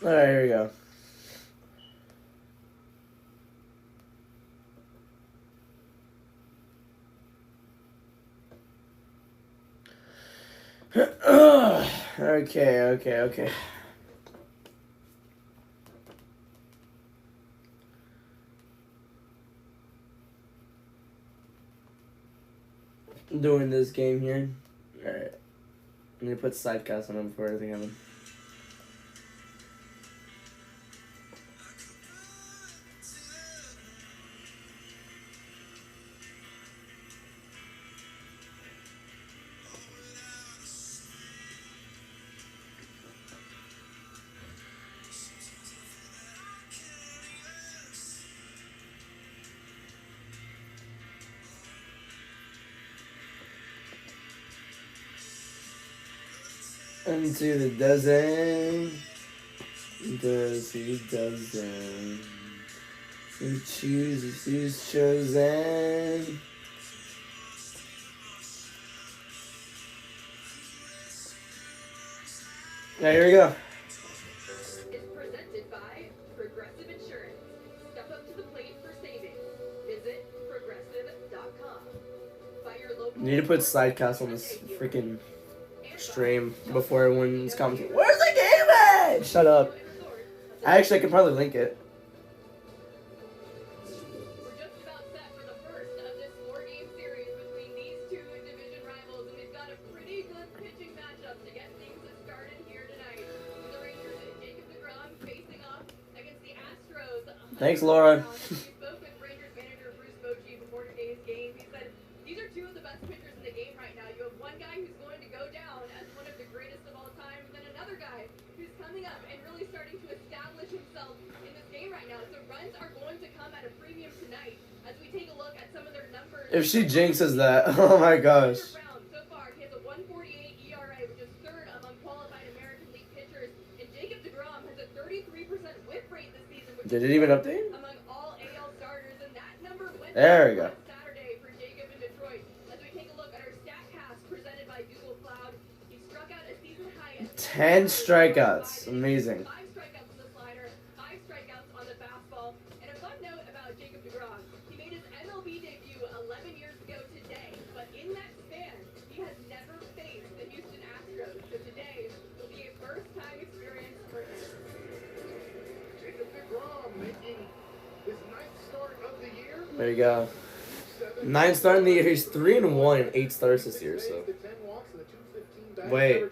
All right, here we go. Okay. I'm doing this game here. Alright. I'm gonna put sidecast on him before anything happens. Into the dozen. He doesn't. Who chooses, who's chosen? Yeah, here we go. Is presented by Progressive Insurance. Step up to the plate for savings. Visit progressive.com. Buy your local. You need to put sidecast on this freaking stream before everyone's commenting. Where's the game at? Shut up. I can probably link it. We're just about set for the first of this 4-game series between these two division rivals, and we've got a pretty good pitching matchup to get things started here tonight. The Rangers and Jacob deGrom facing off against the Astros. Thanks, Laura. We spoke with Rangers manager Bruce Bochy before today's game. He said, these are two of the best pitchers in the game right now. You have one guy who's going to go down as one of the greatest of all time, and then another guy who's coming up and really starting to establish himself in this game right now. So runs are going to come at a premium tonight as we take a look at some of their numbers. If she jinxes that, oh my gosh. So far, he has a 1.48 ERA, which is third among qualified American League pitchers, and Jacob deGrom has a 33% whip rate this season, which Did it even update? among all AL starters, and that number went There we go. Saturday for Jacob in Detroit. As we take a look at our StatCast presented by Google Cloud, he struck out a season high 10 strikeouts. Amazing. 5 strikeouts on the slider, 5 strikeouts on the fastball. And a fun note about Jacob deGrom, he made his MLB debut 11 years ago today, but in that span, he has never faced the Houston Astros. So today will be a first-time experience for him. Jacob deGrom making his 9th start of the year. There you go. 9 start in the year. He's 3-1 in 8 starts this year. So wait.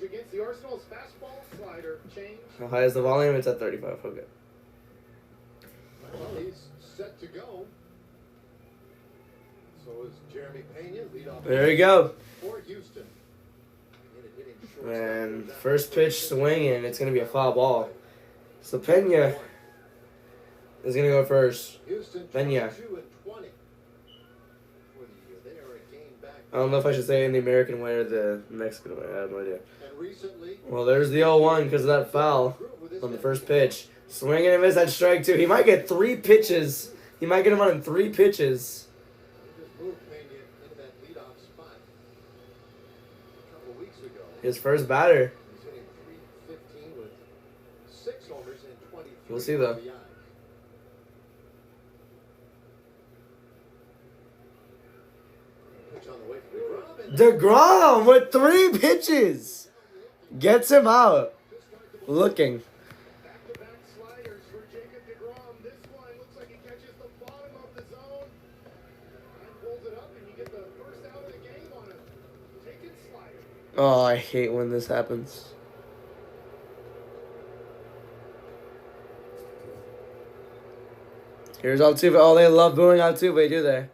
How high is the volume? It's at 35. Okay. Well, he's set to go. So is Jeremy Pena, leadoff. There we go. For Houston. And first pitch swinging. It's going to be a foul ball. So Pena is going to go first. Houston Pena. 22 and 20 for the year. They are a game back. I don't know if I should say in the American way or the Mexican way. I have no idea. And recently, Well, there's the 0-1 because of that foul on the first pitch. Swinging and miss at strike 2. He might get 3 pitches. He might get him on in 3 pitches. he just moved Pena into that leadoff spot a couple weeks ago. His first batter. He's hitting .315 with 6 homers and 23. We'll see, though. RBIs. Pitch on the way for deGrom, and DeGrom with 3 pitches. Gets him out. Looking. back-to-back sliders for Jacob deGrom. This one looks like he catches the bottom of the zone and pulls it up, and you get the first out of the game on a taken slider. Oh, I hate when this happens. Here's Altuve. Oh, they love booing Altuve, do they? Jose Altuve.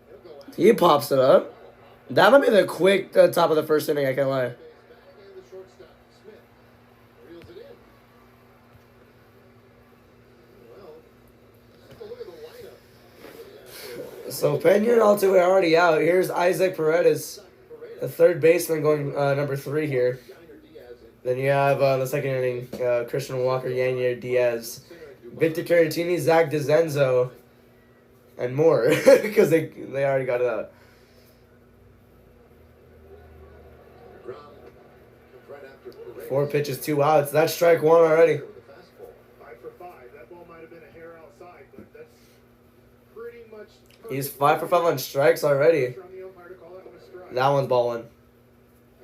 He'll go out. He pops it up. That might be the quick top of the first inning, I can't lie. Base batting and the shortstop, Smith, reels it in. Well, let's take a look at the lineup. So Pena and Altuve are already out. Here's Isaac Paredes, the third baseman, going number 3 here. Then you have the second inning, Christian Walker, Yanier Diaz, Victor Caratini, Zach DeZenzo, and more, because they already got it out. DeGrom comes right after 4 pitches, 2 outs. That's strike 1 already. 5 for 5. That ball might have been a hair outside, but that's pretty much. He's 5 for 5 on strikes already. From the umpire to call that one a strike. That one's ball 1. I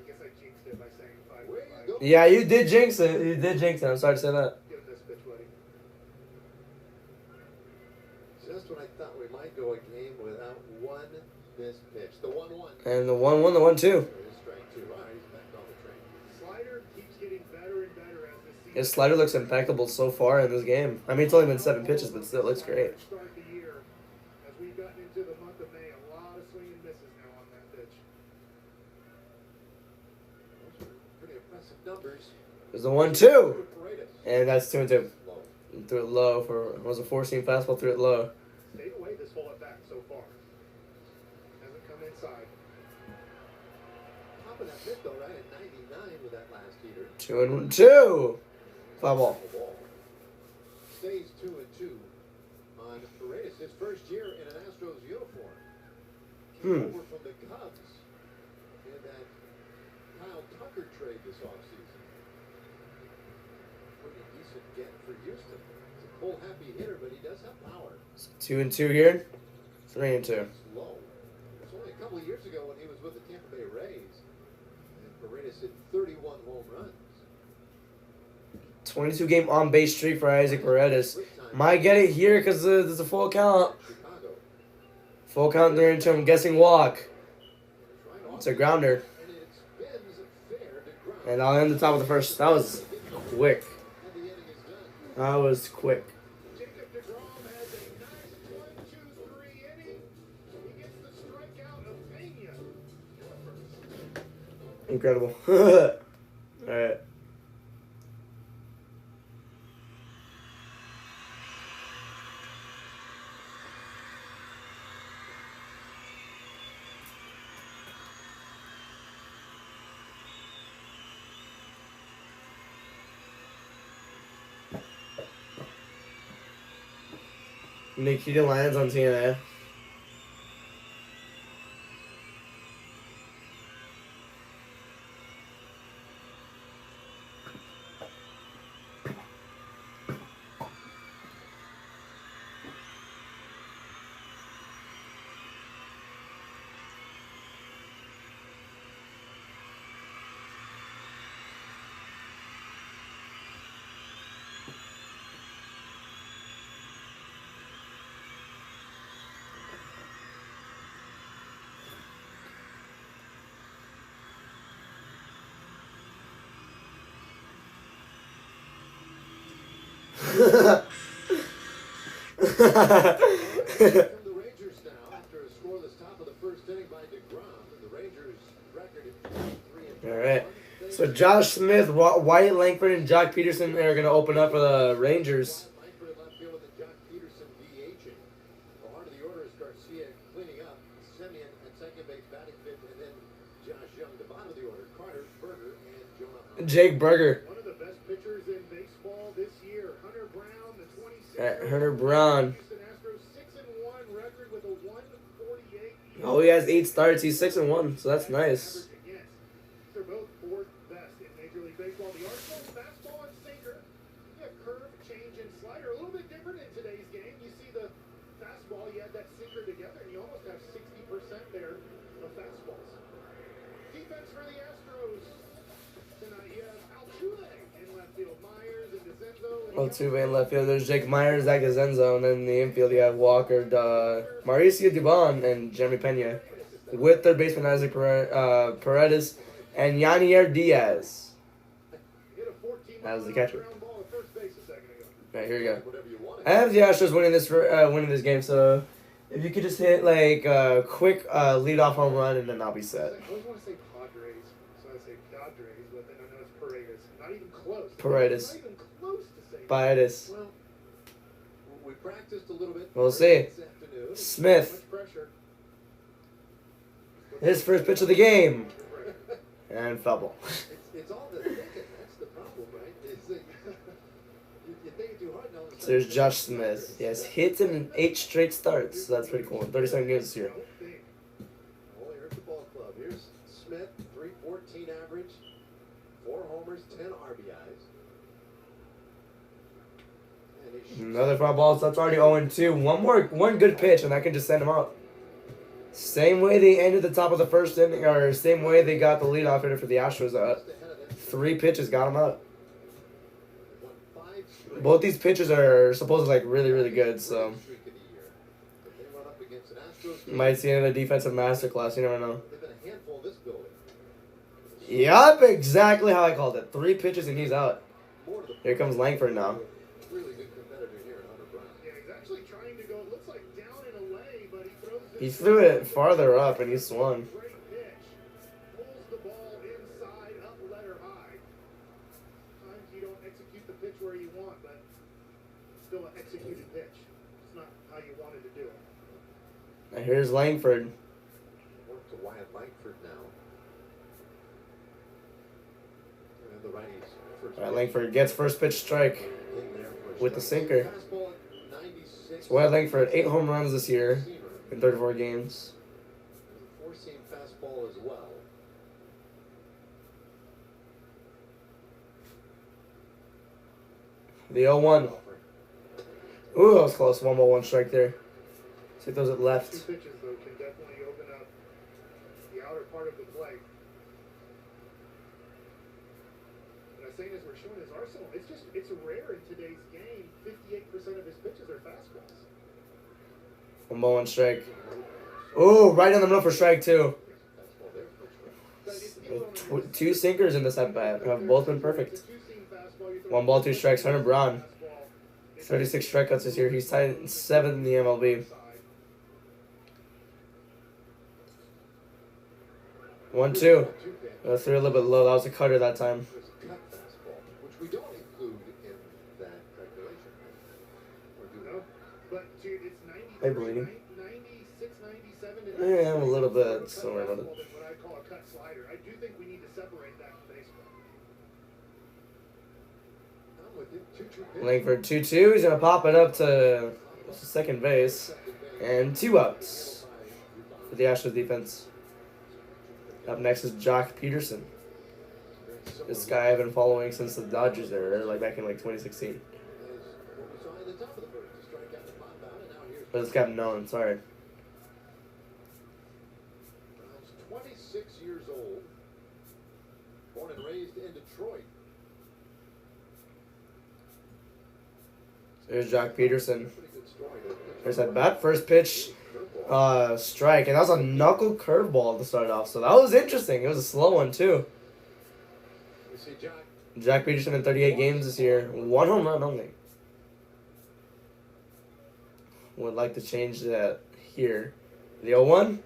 guess I jinxed it by saying 5 for 5. Yeah, you did jinx it. You did jinx it. I'm sorry to say that. Give him this pitch, buddy. Just when I thought we might go a game without one missed pitch. The 1-1. And the 1-1, the 1-2. Strike 2. All right, he's back on the train. Slider keeps getting better and better as the season. His slider looks impeccable so far in this game. I mean, it's only been 7 pitches, but still looks great. Start the year. As we've gotten into the month of May, a lot of swing and misses now on that pitch. Those are pretty impressive numbers. There's the 1-2. Paredes. And that's 2-2. Low. Threw it low for, it was a 4-seam fastball, threw it low. Stayed away this whole at bat so far. Hasn't come inside. Top of that bit though, right at 99 with that last heater. 2-2. Foul ball. Stays 2-2 on Paredes, his first year in an Astros uniform. Came over from the Cubs in that Kyle Tucker trade this offseason. Pretty decent get for Houston. He's a cold, happy hitter, but he does have power. 2-2 here. 3-2. It's low. It's only a couple of years ago when he was with the Tampa Bay Rays, and Paredes hit 31 home runs. 22 game on base streak for Isaac Paredes. Might get it here because there's a full count. Chicago. Full count 3-2. I'm guessing walk. It's a grounder. And it's Ben's fair to ground. And I'll end the top of the first. That was quick. And the inning is done. That was quick. Jacob DeGrom has a nice 1-2-3 inning. He gets the strikeout of Pena. Incredible. Alright. Nikita Lyons on TNA. From the Rangers now, after a scoreless top of the first inning by DeGrom, the Rangers record is 3-1. Alright. So Josh Smith, Wyatt Langford, and Jock Peterson are going to open up for the Rangers. Langford in left field and Jock Peterson DHing. The heart of the order is Garcia cleaning up, Semyon at second base batting fifth, and then Josh Young. The bottom of the order, Carter, Berger, and Jonah. Jake Berger. One of the best pitchers in baseball this year, Hunter Brown, the 26. Hunter Brown. Houston Astros 6-1 record with a 148. Oh, he has 8 starts. He's 6-1, so that's nice. Yes, they're both fourth best in Major League Baseball. The Arsenal fastball and sinker, yeah, curve, change, and slider. A little bit different in today's game. You see the fastball, you had that sinker together, and you almost have 60% there of fastballs. Defense for the Astros tonight. You have Altuve in left field, Myers and DeCenzo. Altuve in left field. There's Jake Myers, Zach Zenzo, and then in the infield you have Walker, Mauricio Dubon, and Jeremy Pena. With third baseman Isaac Paredes and Yanier Diaz. As the catcher. Alright, here we go. Whatever you want. I have the Astros winning this game, so if you could just hit like a quick leadoff home run, and then I'll be set. I always want to say Padres, so I say Dodgers, but then I know it's Paredes. Not even close. Paredes. Not even close to saying Paredes. Well, we practiced a little bit. We'll see. This afternoon. Smith. Much pressure. His first pitch of the game. And foul ball. It's all the thinking. That's the problem, right? It's like, you think too hard, and all of a So sudden there's Josh Smith. He has hits in 8 straight starts, so that's pretty cool. 37 games this year. Oh, here's the ball club. Here's Smith, 314 average. 4 homers, 10 RBIs. And he shoots Another foul ball, so that's already 0-2. One good pitch, and that can just send him out. Same way they ended the top of the first inning, or same way they got the leadoff hitter for the Astros out. 3 pitches got him out. Both these pitchers are supposedly like really good, so you might see another defensive masterclass. You never know. Yup, exactly how I called it. 3 pitches and he's out. Here comes Langford now. He threw it farther up and he swung. Where you want, but still an executed pitch. It's not how you wanted to do it. And here's Langford. Work to Wyatt Langford now. And the righties. All right, Langford gets first pitch strike with the sinker. So Wyatt Langford 8 home runs this year in 34 games. 4-seam fastball as well. The 0-1. Ooh, that was close. 1 ball, 1 strike there. Let's take those at left. 2 pitches, though, can definitely open up the outer part of the plate. What I'm saying is we're showing his arsenal. It's rare in today's game. 58% of his pitches are fastballs. 1 ball, 1 strike. Ooh, right in the middle for strike 2. 2 sinkers in this at bat have both been perfect. 1 ball, 2 strikes. Hunter Brown, 36 strikeouts this year. He's tied 7th in the MLB. 1-2. Threw a little bit low. That was a cutter that time. Which we don't include in that calculation. But it's 93, Hey, bleeding. 96, 97. Yeah, I'm a little bit. Don't worry about it. What I call a cut slider. I do think we need to separate that from baseball. Langford 2-2. He's going to pop it up to second base. And 2 outs for the Astros defense. Up next is Jock Peterson. This guy I've been following since the Dodgers era, like back in like 2016. But it's Captain Nolan, sorry. 26 years old. Born and raised in Detroit. So here's Jock Peterson. There's that bat. First pitch, strike. And that was a knuckle curveball to start off. So that was interesting. It was a slow one, too. Jock Peterson in 38 games this year. 1 home run only. Would like to change that here. The 0-1.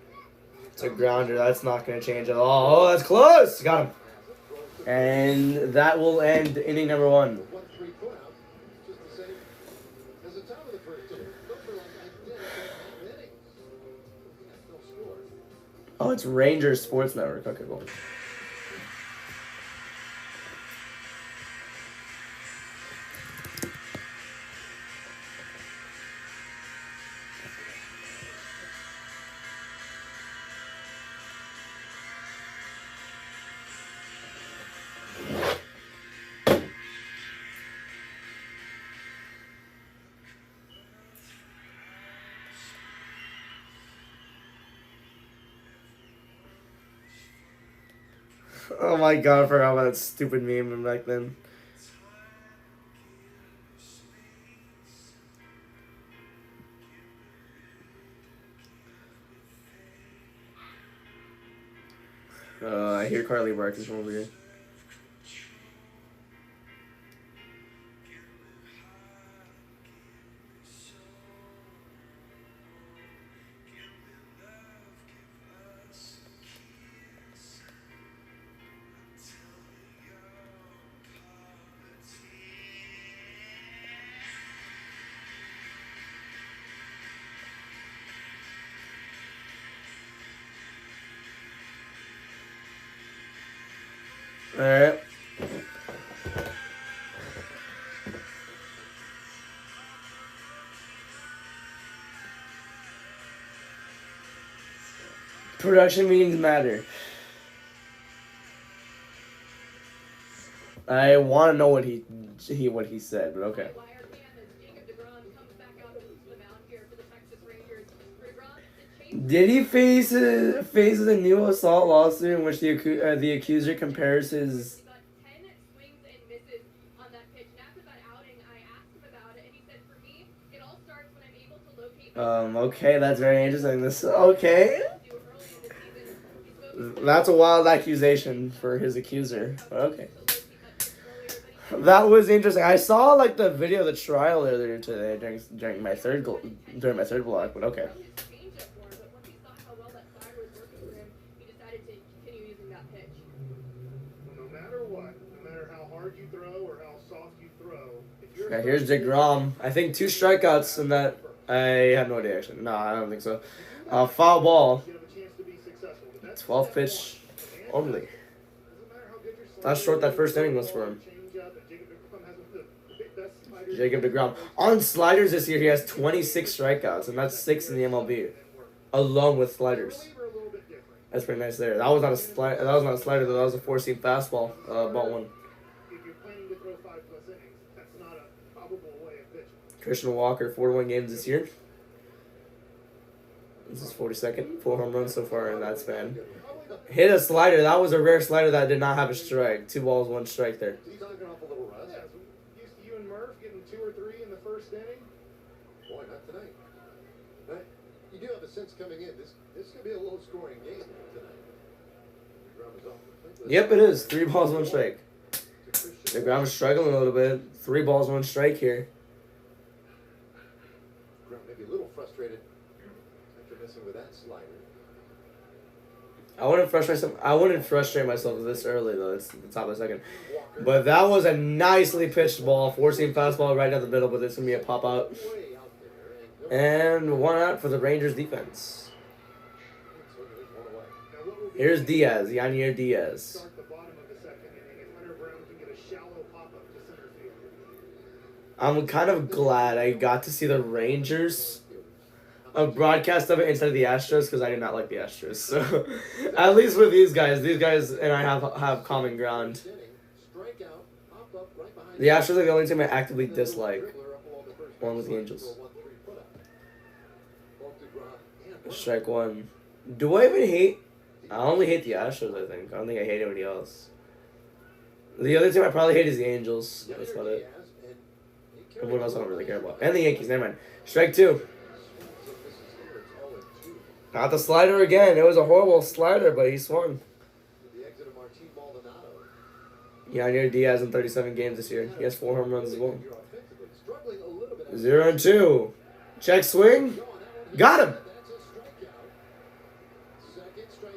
It's a grounder. That's not going to change at all. Oh, that's close. Got him. And that will end inning number 1. Oh, it's Rangers Sports Network. Okay, cool. Oh my god, I forgot about that stupid meme from back then. I hear Carly barking from over here. Alright. Production meetings matter. I want to know what he said, but okay. Wire cam as Jacob DeGrom comes back out to the mound here for the Texas Rangers. DeGrom, the chase. Did he faces a new assault lawsuit in which the accuser compares his? He got 10 swings and misses on that pitch. And after that outing, I asked him about it, and he said, "For me, it all starts when I'm able to locate." Okay, that's very interesting. Okay. Do early in the season. He spoke That's a wild accusation for his accuser. But okay. That was interesting. I saw like the video of the trial earlier today during my third block, but okay. from his changeup for him, but once he saw how well that slider was working for him, he decided to continue using that pitch. No matter what, no matter how hard you throw or how soft you throw, if you're Yeah, here's DeGrom. I think 2 strikeouts in that. I have no idea actually. No, I don't think so. Foul ball. you have a chance to be successful. But that's 12 pitch only. doesn't matter how good your How short that first inning was for him. changeup, and Jacob DeGrom has the best slider. Jacob DeGrom. On sliders this year, he has 26 strikeouts, and that's 6 in the MLB, along with sliders. Reliever a little bit different. That's pretty nice there. That was not a slider. That was not a slider though. That was a 4-seam fastball. Ball one. If you're planning to throw 5+ innings, that's not a probable way of pitching. Christian Walker, 41 games this year. This is 42nd. 4 home runs so far in that span. Hit a slider. That was a rare slider that did not have a strike. 2 balls, 1 strike there. He's knocking off a little rust. Yeah, so used to you and Murph getting 2 or 3 in the first inning. Boy, not tonight. But you do have a sense coming in. This is going to be a low-scoring game tonight. DeGrom is off the plate. Yep, it is. 3 balls, 1 strike. To Christian. DeGrom is struggling a little bit. 3 balls, 1 strike here. DeGrom maybe a little frustrated after missing with that slider. I wouldn't frustrate myself this early though. It's the top of the second. But that was a nicely pitched ball. 4-seam fastball right down the middle, but this is gonna be a pop out. Way out there. And 1 out for the Rangers defense. So there's one away. Now, what will be Here's Diaz, Yanier Diaz. start the bottom of the second inning if Hunter Brown can get a shallow pop-up to center field. I'm kind of glad I got to see the Rangers a broadcast of it instead of the Astros because I do not like the Astros. So at least with these guys and I have common ground. The Astros are the only team I actively dislike, along with the Angels. Strike 1. Do I even hate? I only hate the Astros, I think. I don't think I hate anybody else. The other team I probably hate is the Angels. That's about it. And what else I don't really care about. And the Yankees, never mind. Strike 2. Not the slider again. It was a horrible slider, but he swung. Yanier Diaz in 37 games this year. He has 4 home runs as well. 0-2. Check swing. Got him.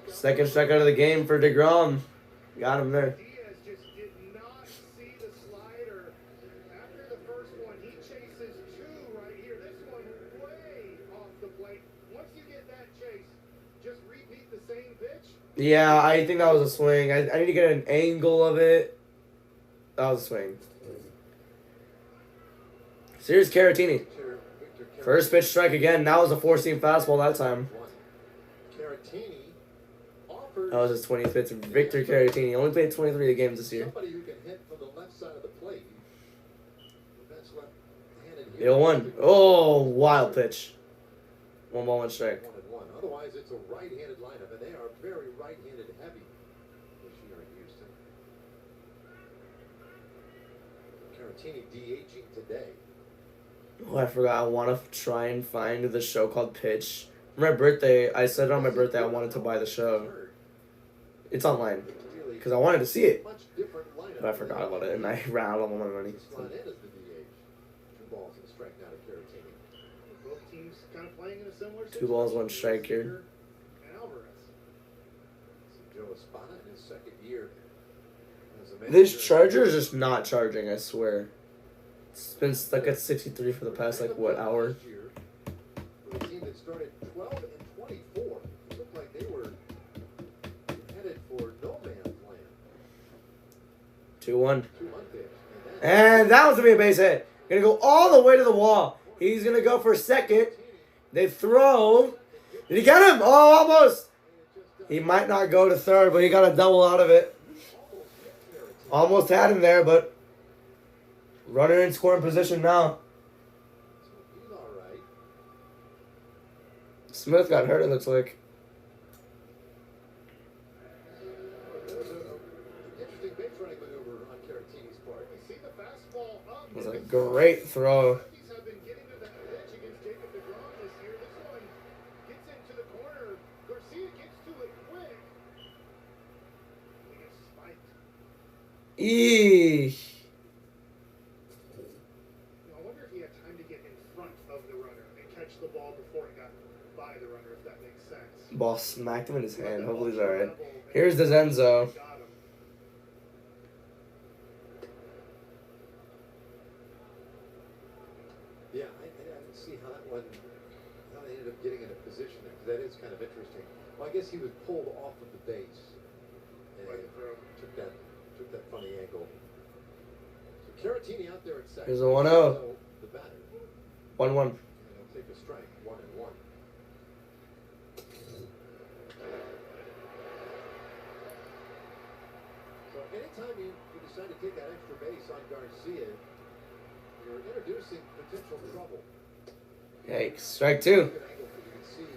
Second strikeout of the game for DeGrom. Got him there. Diaz just did not see the slider. After the first one, he chases 2 right here. This one way off the plate. Once you get that chase, just repeat the same pitch. Yeah, I think that was a swing. I need to get an angle of it. That was a swing. Here's Caratini. First pitch strike again. That was a 4-seam fastball that time. That was his 20th pitch. Victor Caratini only played 23 games this year. Somebody who can hit from the left side of the plate. That's left-handed. 0-1. Oh, wild pitch. 1 ball, 1 strike. 1-1. Otherwise, it's a right-handed lineup, and they are very right-handed heavy this year in Houston. Caratini DHing today. Oh, I forgot. I want to try and find the show called Pitch. For my birthday, I said on my birthday I wanted to buy the show. It's online because I wanted to see it, Much different lineup. but I forgot about it and I ran out of all my money. Slot in as the DH. 2 balls and a strike now to Caratini. Both teams kind of playing in a similar 2 balls, 1 situation. strike here. And Alvarez. Joe Espada in his second year as a manager. This charger is just not charging. I swear. It's been stuck at 63 for the past hour. Last year, for the team that started 12 and 24, it looked like they were headed for no man's land. 2-1. 2-1 pitch. And that was gonna be a base hit. Gonna go all the way to the wall. He's gonna go for second. They throw. Did he get him? Oh, almost. He might not go to third, but he got a double out of it. Almost had him there, but runner in scoring position now. So he's all right. Smith got hurt, it looks like. That was an interesting base running maneuver on Caratini's part. We see the fastball up. It was a great throw. Lefties have been getting to that pitch against Jacob deGrom this year. This one gets into the corner. Garcia gets to it quick. He gets spiked. Eesh. I wonder if he had time to get in front of the runner and catch the ball before it got by the runner, if that makes sense. Ball smacked him in his hand. Hopefully he's alright. Here's DeZenzo. Got him. Yeah, I didn't see how how they ended up getting in a position there, 'cause that is kind of interesting. Well, I guess he was pulled off of the base and took that funny angle. So Caratini out there at second. Here's a 1-0. So the batter. 1-1. And he'll take a strike, 1-1. So anytime you decide to take that extra base on Garcia, you're introducing potential trouble. Yikes. Strike two.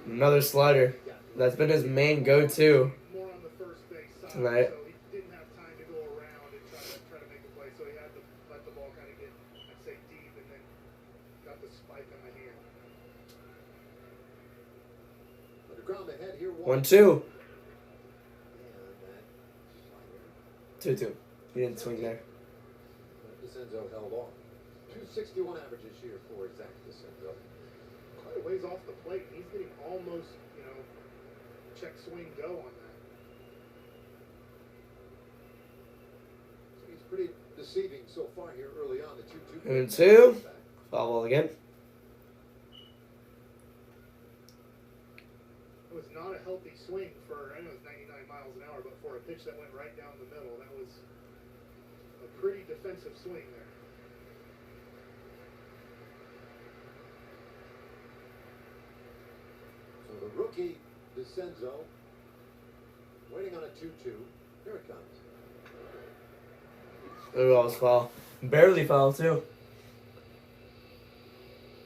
Another slider. That's been his main go-to More on the first base side, tonight. so he didn't have time to go around and try to make a play, so he had to let the ball kind of get, I'd say, deep, and then got the spike on the hand. Underground ahead here. 1-2. And that slider. 2-2. He didn't swing there. DeCenzo held off. 261 average this year for Zach DeCenzo. Quite a ways off the plate, and he's getting almost, check swing go on that. So he's pretty deceiving so far here early on. The 2-2. And 2. Foul ball again. It was not a healthy swing for, I know it was 99 miles an hour, but for a pitch that went right down the middle, that was a pretty defensive swing there. So the rookie DeCenzo waiting on a 2-2. Here it comes. It was foul. Barely foul, too.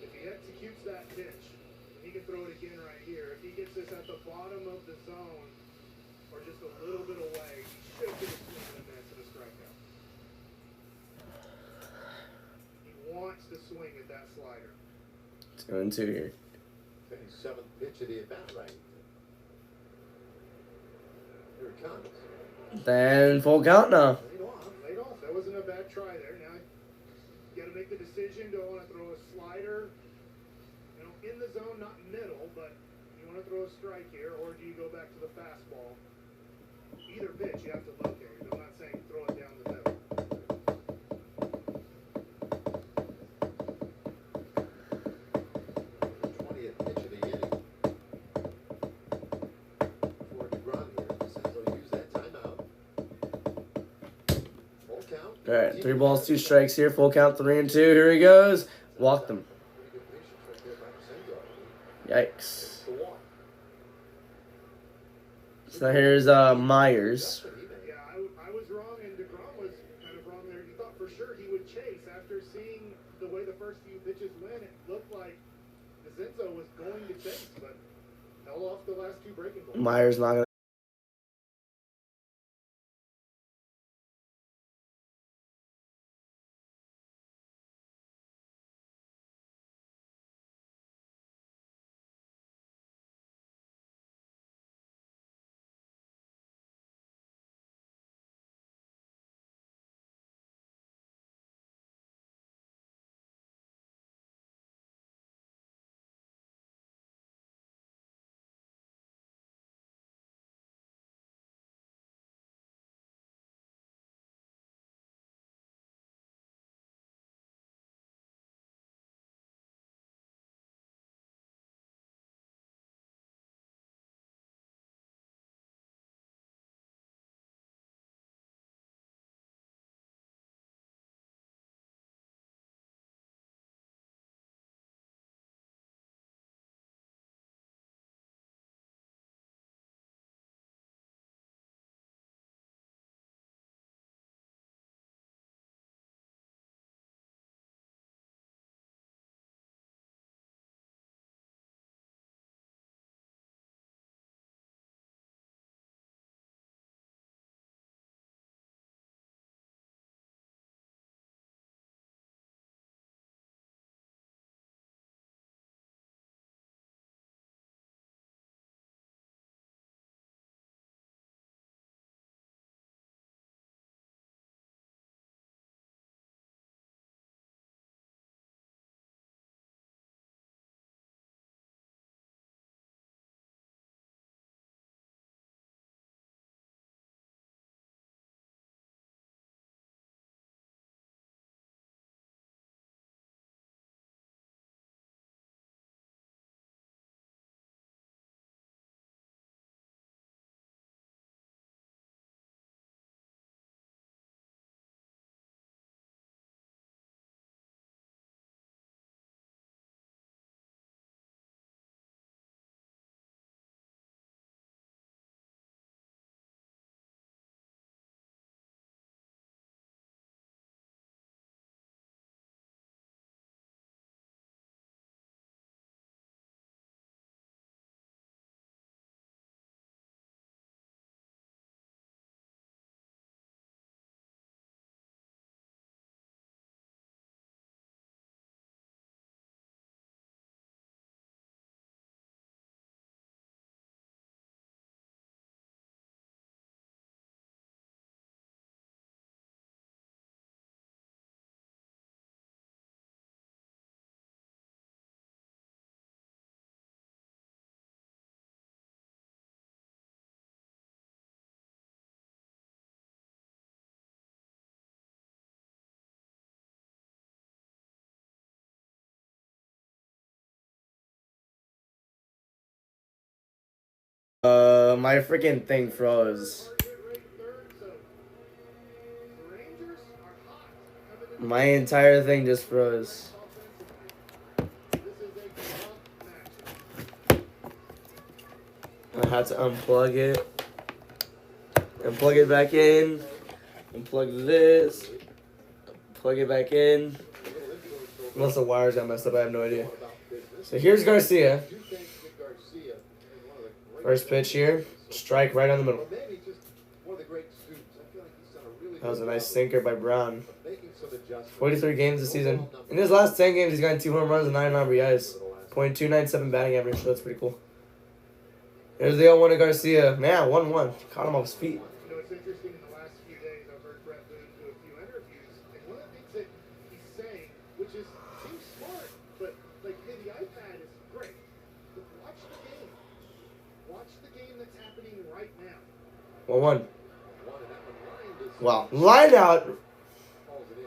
If he executes that pitch, he can throw it again right here. If he gets this at the bottom of the zone, or just a little bit away, he should get a swing and a miss and a strikeout. He wants to swing at that slider. It's going 2 here. 7th pitch of the at-bat right. Here it comes. Then full count now. Laid off. Laid off. That wasn't a bad try there. Now you got to make the decision. Do I want to throw a slider, in the zone, not middle, but you want to throw a strike here, or do you go back to the fastball? Either pitch you have to locate. I'm not saying throw it down the middle. 20th pitch of the inning. For DeGrom here. DeCenzo used that timeout. Full count. Alright, 3 balls, 2 strikes here. Full count, 3-2. Here he goes. Walked him. Pretty good patience right there by DeCenzo. Yikes. The walk. So here's Myers. Yeah, I was wrong, and DeGrom was kind of wrong there. He thought for sure he would chase. After seeing the way the first few pitches went, it looked like DeCenzo was going to chase, but held off the last 2 breaking balls. Myers not gonna my freaking thing froze. Hard hit rate third, so the Rangers are hot coming into My entire thing just froze. offensively. This is a tough matchup. I had to unplug it. And plug it back in. Unplug this. Plug it back in. Unless the wires got messed up, I have no idea. So here's Garcia. First pitch here. Strike right on the middle. That was a nice sinker by Brown. 43 games this season. In his last 10 games, he's gotten 2 home runs and 9 RBIs. .297 batting average, so that's pretty cool. There's the 0-1 to Garcia. Man, 1-1. Caught him off his feet. You know, it's interesting in the last few days, I've heard Brett Boone do a few interviews, and one of the things that he's saying, which is seems smart, but like, hey, the iPad is great, but watch the game. Watch the game that's happening right now. 1-1. Wow. Line out.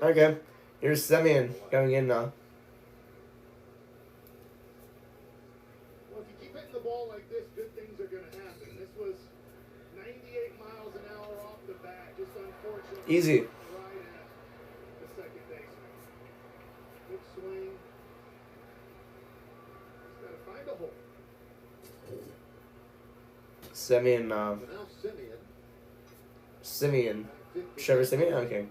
Okay. Here's Semien coming in now. Well, if you keep hitting the ball like this, good things are going to happen. This was 98 miles an hour off the bat, just unfortunately. Easy. Right at the second baseman. Good swing. Just got to find a hole. Semien, Now Simeon. Simeon. Trevor Simeon? Okay.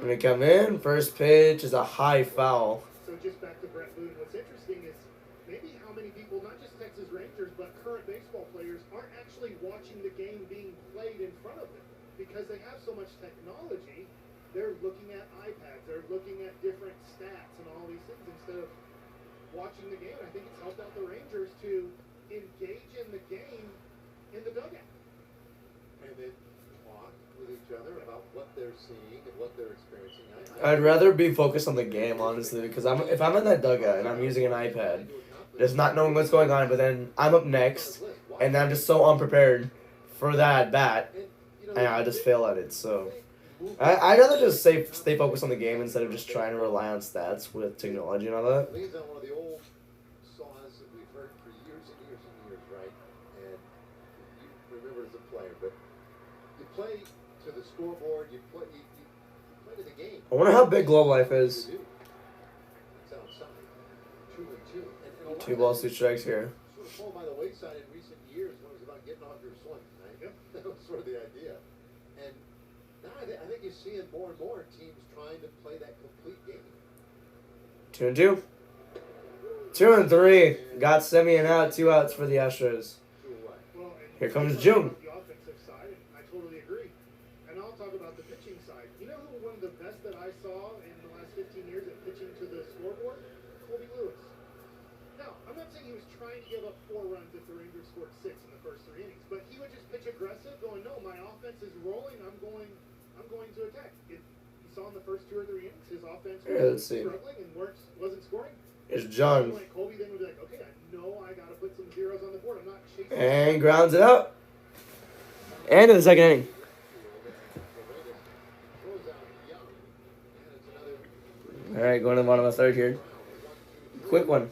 Gonna come in. First pitch is a high foul. So just back to Brett Boone, what's interesting is maybe how many people, not just Texas Rangers, but current baseball players, aren't actually watching the game being played in front of them. Because they have so much technology, they're looking at iPads, they're looking at different stats and all these things instead of watching the game. I think it's helped out the Rangers to engage in the game in the dugout. And they talk with each other about what they're seeing and what they're experiencing. I'd rather be focused on the game, honestly, because if I'm in that dugout and I'm using an iPad, just not knowing what's going on, but then I'm up next, and I'm just so unprepared for that at bat, and I just fail at it. So I'd rather just stay focused on the game instead of just trying to rely on stats with technology and all that. Leans on one of the old songs that we've heard for years and years and years, right? And you remember as a player, but you play to the scoreboard, you play to the game. I wonder how big Globe Life is. It sounds something. 2-2. And a lot 2 of balls, that 2 strikes here. sort of fall by the wayside in recent years when it was about getting off your swing, right? Yep. That was sort of the idea. And now I think you're seeing more and more teams trying to play that complete game. 2-2. 2-3. Got Semien out. 2 outs for the Astros. Well, and Here comes talk June. about the offensive side, and I totally agree. And I'll talk about the pitching side. You know who one of the best that I saw in the last 15 years at pitching to the scoreboard? Colby Lewis. Now, I'm not saying he was trying to give up 4 runs if the Rangers scored 6 in the first 3 innings, but he would just pitch aggressive, going, "No, my offense is rolling. I'm going to attack." If you saw in the first 2 or 3 innings, his offense Yeah, was let's see. struggling and wasn't scoring. It's John. Like Colby then would be like, "Okay, I know I got to put some zeros on the board. I'm not chasing." And grounds it out. And in the second inning. All right, going to the bottom of the third here. Quick one.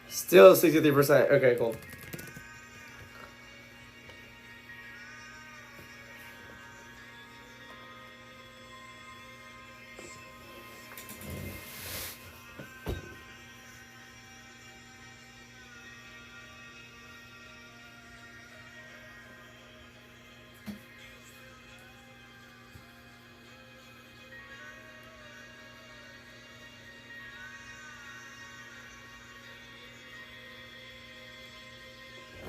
Still 63%. Okay, cool.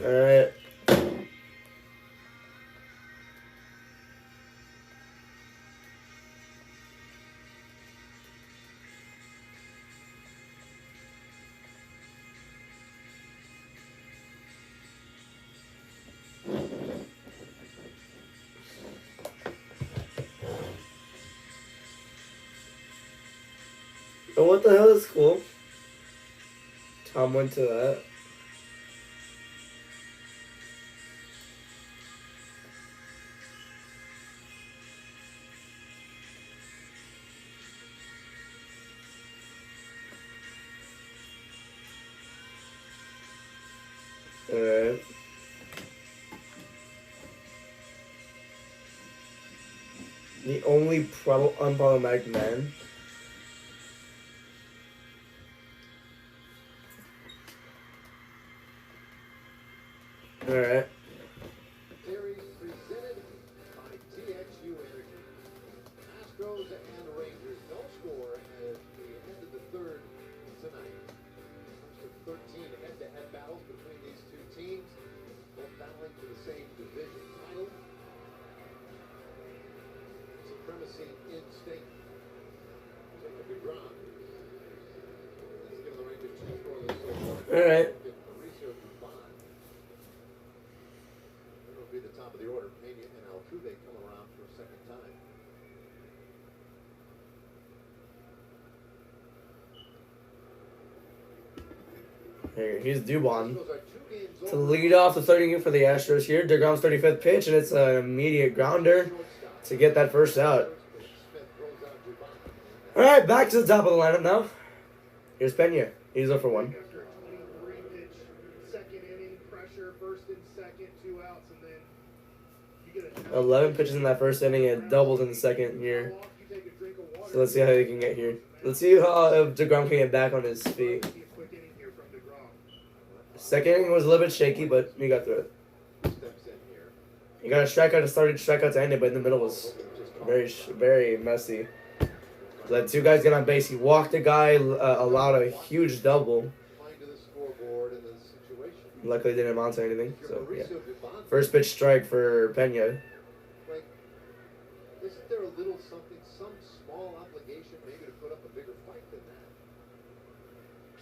All right. Oh, what the hell is cool? Tom went to that. right. The only unproblematic man. All right. Series presented by TXU Energy. Astros and Rangers. No score as we ended the third tonight. First of 13 head-to-head battles between these two teams. Both battling for the same division title. Supremacy in state. Jacob DeGrom. He's given the Rangers 2 scoreless so far. All right. Be the top of the order. Pena and Altuve come around for a second time. Here, here's Dubon Astros are 2 games to over. lead off the third inning for the Astros here. DeGrom's 35th pitch, and it's an immediate grounder to get that first out. Smith throws out Dubon. All right, back to the top of the lineup now. Here's Pena. He's 0 for 1. After a 23-pitch second inning, pressure, first and second, 2 outs, and then you get a 11 pitches in that first inning and doubled in the second here. You take a drink of water. So let's see how he can get here. Let's see how if DeGrom can get back on his feet. See a quick inning here from DeGrom. Second inning was a little bit shaky, but he got through it. Steps in here. He got a strikeout to start, strikeout to end it, but in the middle was very messy. Let 2 guys get on base. He walked the guy, allowed a huge double. Find to the scoreboard in the situation. Luckily, didn't amount to anything. If So you're yeah, Mauricio Dubon, first pitch strike for Pena. like, isn't there a little something, some small obligation maybe to put up a bigger fight than that?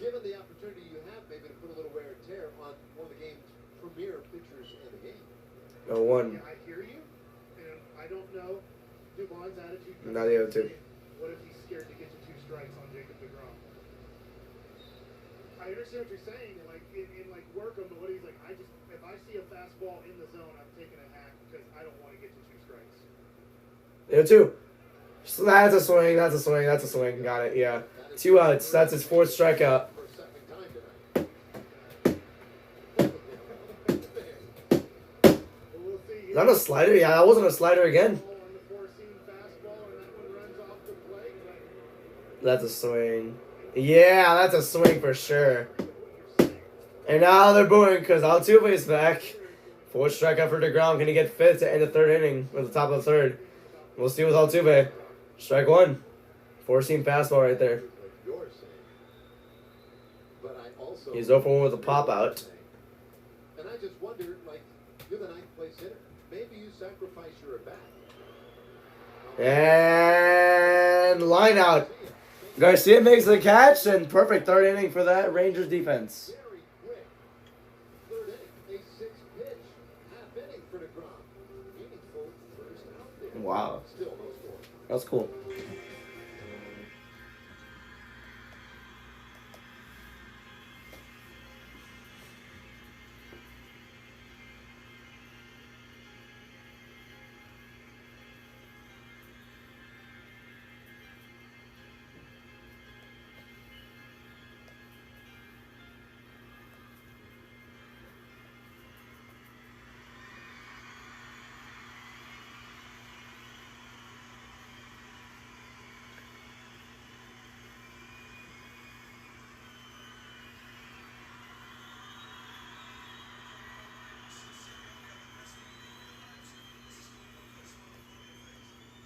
Given the opportunity you have maybe to put a little wear and tear on one of the game's premier pitchers in the game. No one. Yeah, I hear you, and I don't know Dubon's attitude. Not the other 2. What if he's scared to get to 2 strikes on Jacob DeGrom? I understand what you're saying, and like in like work him, but what he's like, if I see a fastball in the zone, I'm taking a hack because I don't want to get to 2 strikes. There 2. So that's a swing. That's a swing. That's a swing. Got it. Yeah. 2 outs. That's his 4th strikeout. For a second time tonight. Well, we'll see. Is that a slider? Yeah, that wasn't a slider again. On the four-seam fastball, and that one runs off the plate. That's a swing. Yeah, that's a swing for sure. And now they're booing because Altuve is back. 4th strikeout for DeGrom. Can he get 5th to end the 3rd inning or the top of the 3rd? We'll see with Altuve. Strike 1. 4-seam fastball right there. Like you're saying. But I also He's 0 for 1 with a pop out. And I just wonder, like, you're the 9th place hitter. Maybe you sacrifice your at bat. And line out. Garcia makes the catch and perfect 3rd inning for that Rangers defense. Very quick. 3rd inning, a 6th pitch. Half inning for DeGrom. Meaningful first out there. Wow. Still no score. That's cool.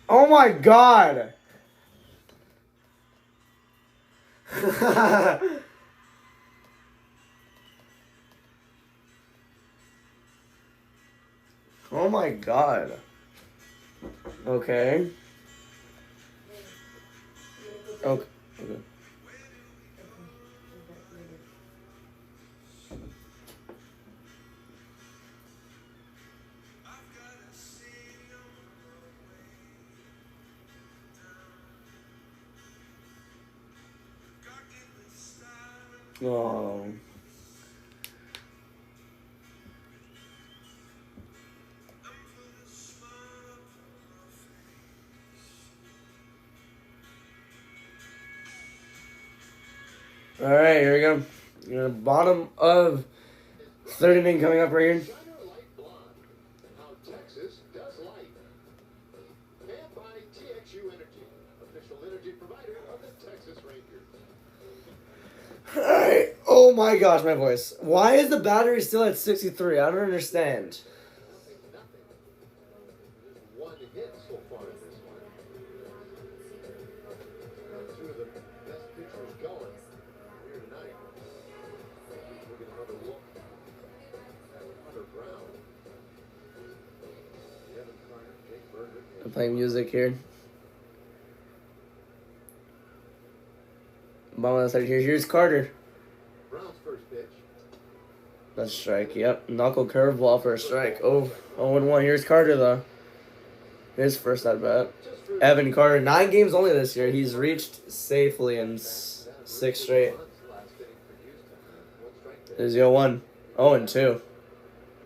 Oh my god! Oh my god. Okay. Okay. Oh. All right, here we go. Bottom of Third inning coming up right here. Shiner Light Blonde. How Texas does life. And by TXU Energy, official energy provider of the Texas Rangers. Alright. Oh my gosh, my voice. Why is the battery still at 63? I don't understand. Nothing. Just one hit so far in this one. Two of the best pitchers going here tonight. We'll get another look at Hunter Brown. Evan Carter, Jake Berger. I'm playing music here. Bottom of the side here. Here's Carter. Brown's first pitch. That's a strike. Yep. Knuckle curveball for a strike. Oh, 0-1. Here's Carter, though. His first at bat. Evan Carter. 9 games only this year. He's reached safely in 6 straight. There's 0-1. 0-2.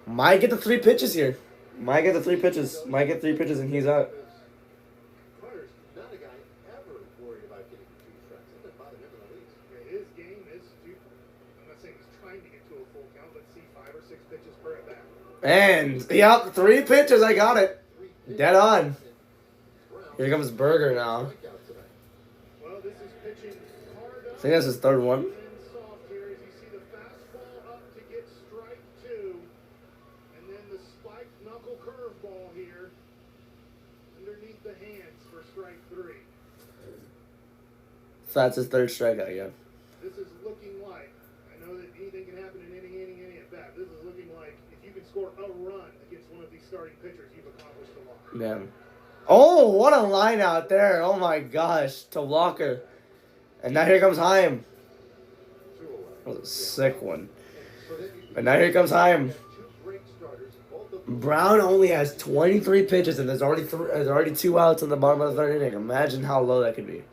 Might get the 3 pitches here. Might get the 3 pitches. Might get 3 pitches and he's out. Carter's not a guy ever worried about getting 2 strikes. That doesn't bother him in the least. Yeah, his game is to, I'm not saying he's trying to get to a full count, but see 5 or 6 pitches per at bat. And, yep, 3 pitches. I got it. Dead on. Here comes Berger now. Well, this is pitching hard up. I think that's his third one. And soft here as you see the fastball up to get strike 2. And then the spiked knuckle curveball here underneath the hands for strike 3. So that's his third strikeout again. This is looking like, I know that anything can happen in any at bat. This is looking like if you can score a run against one of these starting pitchers, you've accomplished a lot. Yeah. Oh, what a line out there. Oh my gosh. To Walker. And now here comes Heim. That was a sick one. But now here comes Heim. Brown only has 23 pitches and there's already 2 outs in the bottom of the 3rd inning. Imagine how low that could be.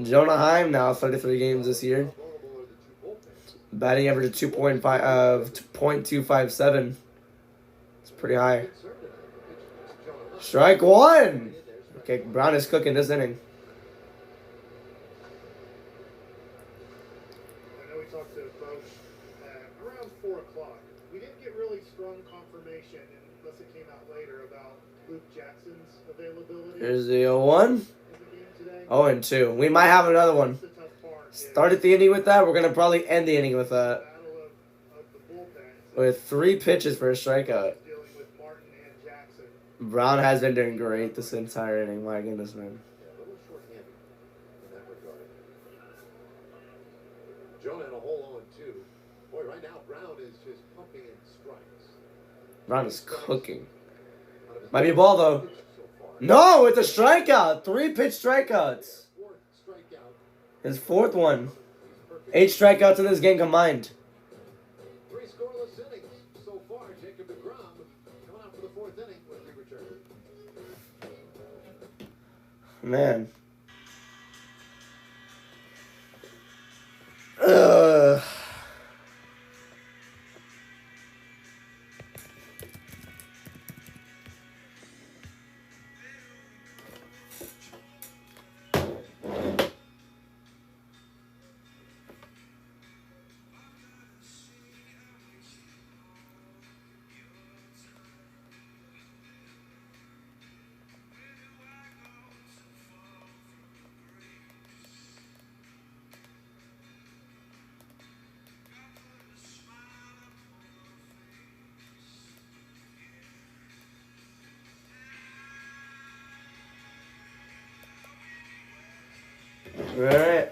Jonah Heim now, 33 games this year. Batting average of 2.257. It's pretty high. Strike 1. Okay, Brown is cooking this inning. I know we talked to folks around 4 o'clock. We didn't get really strong confirmation, unless it came out later, about Luke Jackson's availability. Here's the 0-1. In the game today. 0-2. We might have another one. That's the tough part. Started the inning with that. We're going to probably end the inning with that. Battle of the bullpen. With 3 pitches for a strikeout. Dealing with Martin and Jackson. Brown has been doing great this entire inning. My goodness, man. Yeah, a little short-handed in that regard. Jonah had a whole 0-2. Boy, right now Brown is just pumping in strikes. Brown is cooking. Might be a ball, though. No, it's a strikeout. 3 pitch strikeouts. Fourth strikeout. His 4th one. 8 strikeouts in this game combined. 3 scoreless innings so far. Jacob DeGrom coming out for the 4th inning when we return. Man. Ugh. All right.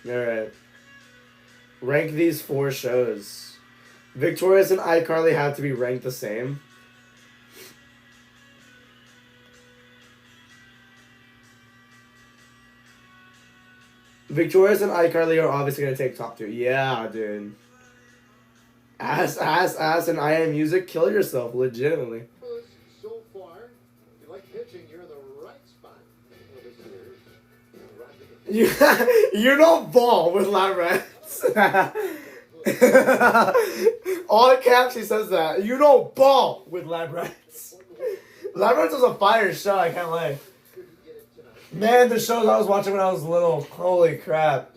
All right. Rank these 4 shows. Victorious and iCarly have to be ranked the same. Victorious and iCarly are obviously going to take top 2. Yeah, dude. Ass, and I Am Music, kill yourself, legitimately. So far, You, you don't ball with lab rats. All caps he says that. You don't ball with lab rats. Lab rats was a fire show, I can't lie. Man, the shows I was watching when I was little, holy crap.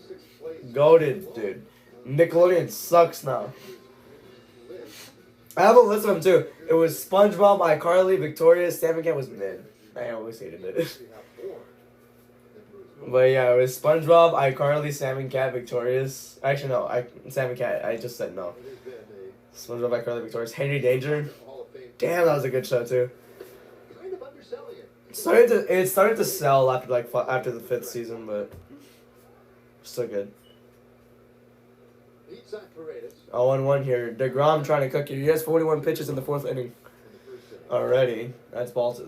Goated, dude. Nickelodeon sucks now. I have a list of them too. It was SpongeBob, iCarly, Victorious, Sam and Cat was mid. I always hated it. But yeah, it was SpongeBob, iCarly, Sam and Cat, Victorious. Actually, no, Sam and Cat. I just said no. SpongeBob, iCarly, Victorious. Henry Danger. Damn, that was a good show too. It started to sell after the 5th season, but still good. 0-1 here. DeGrom trying to cook you. He has 41 pitches in the 4th inning already. That's ball 1.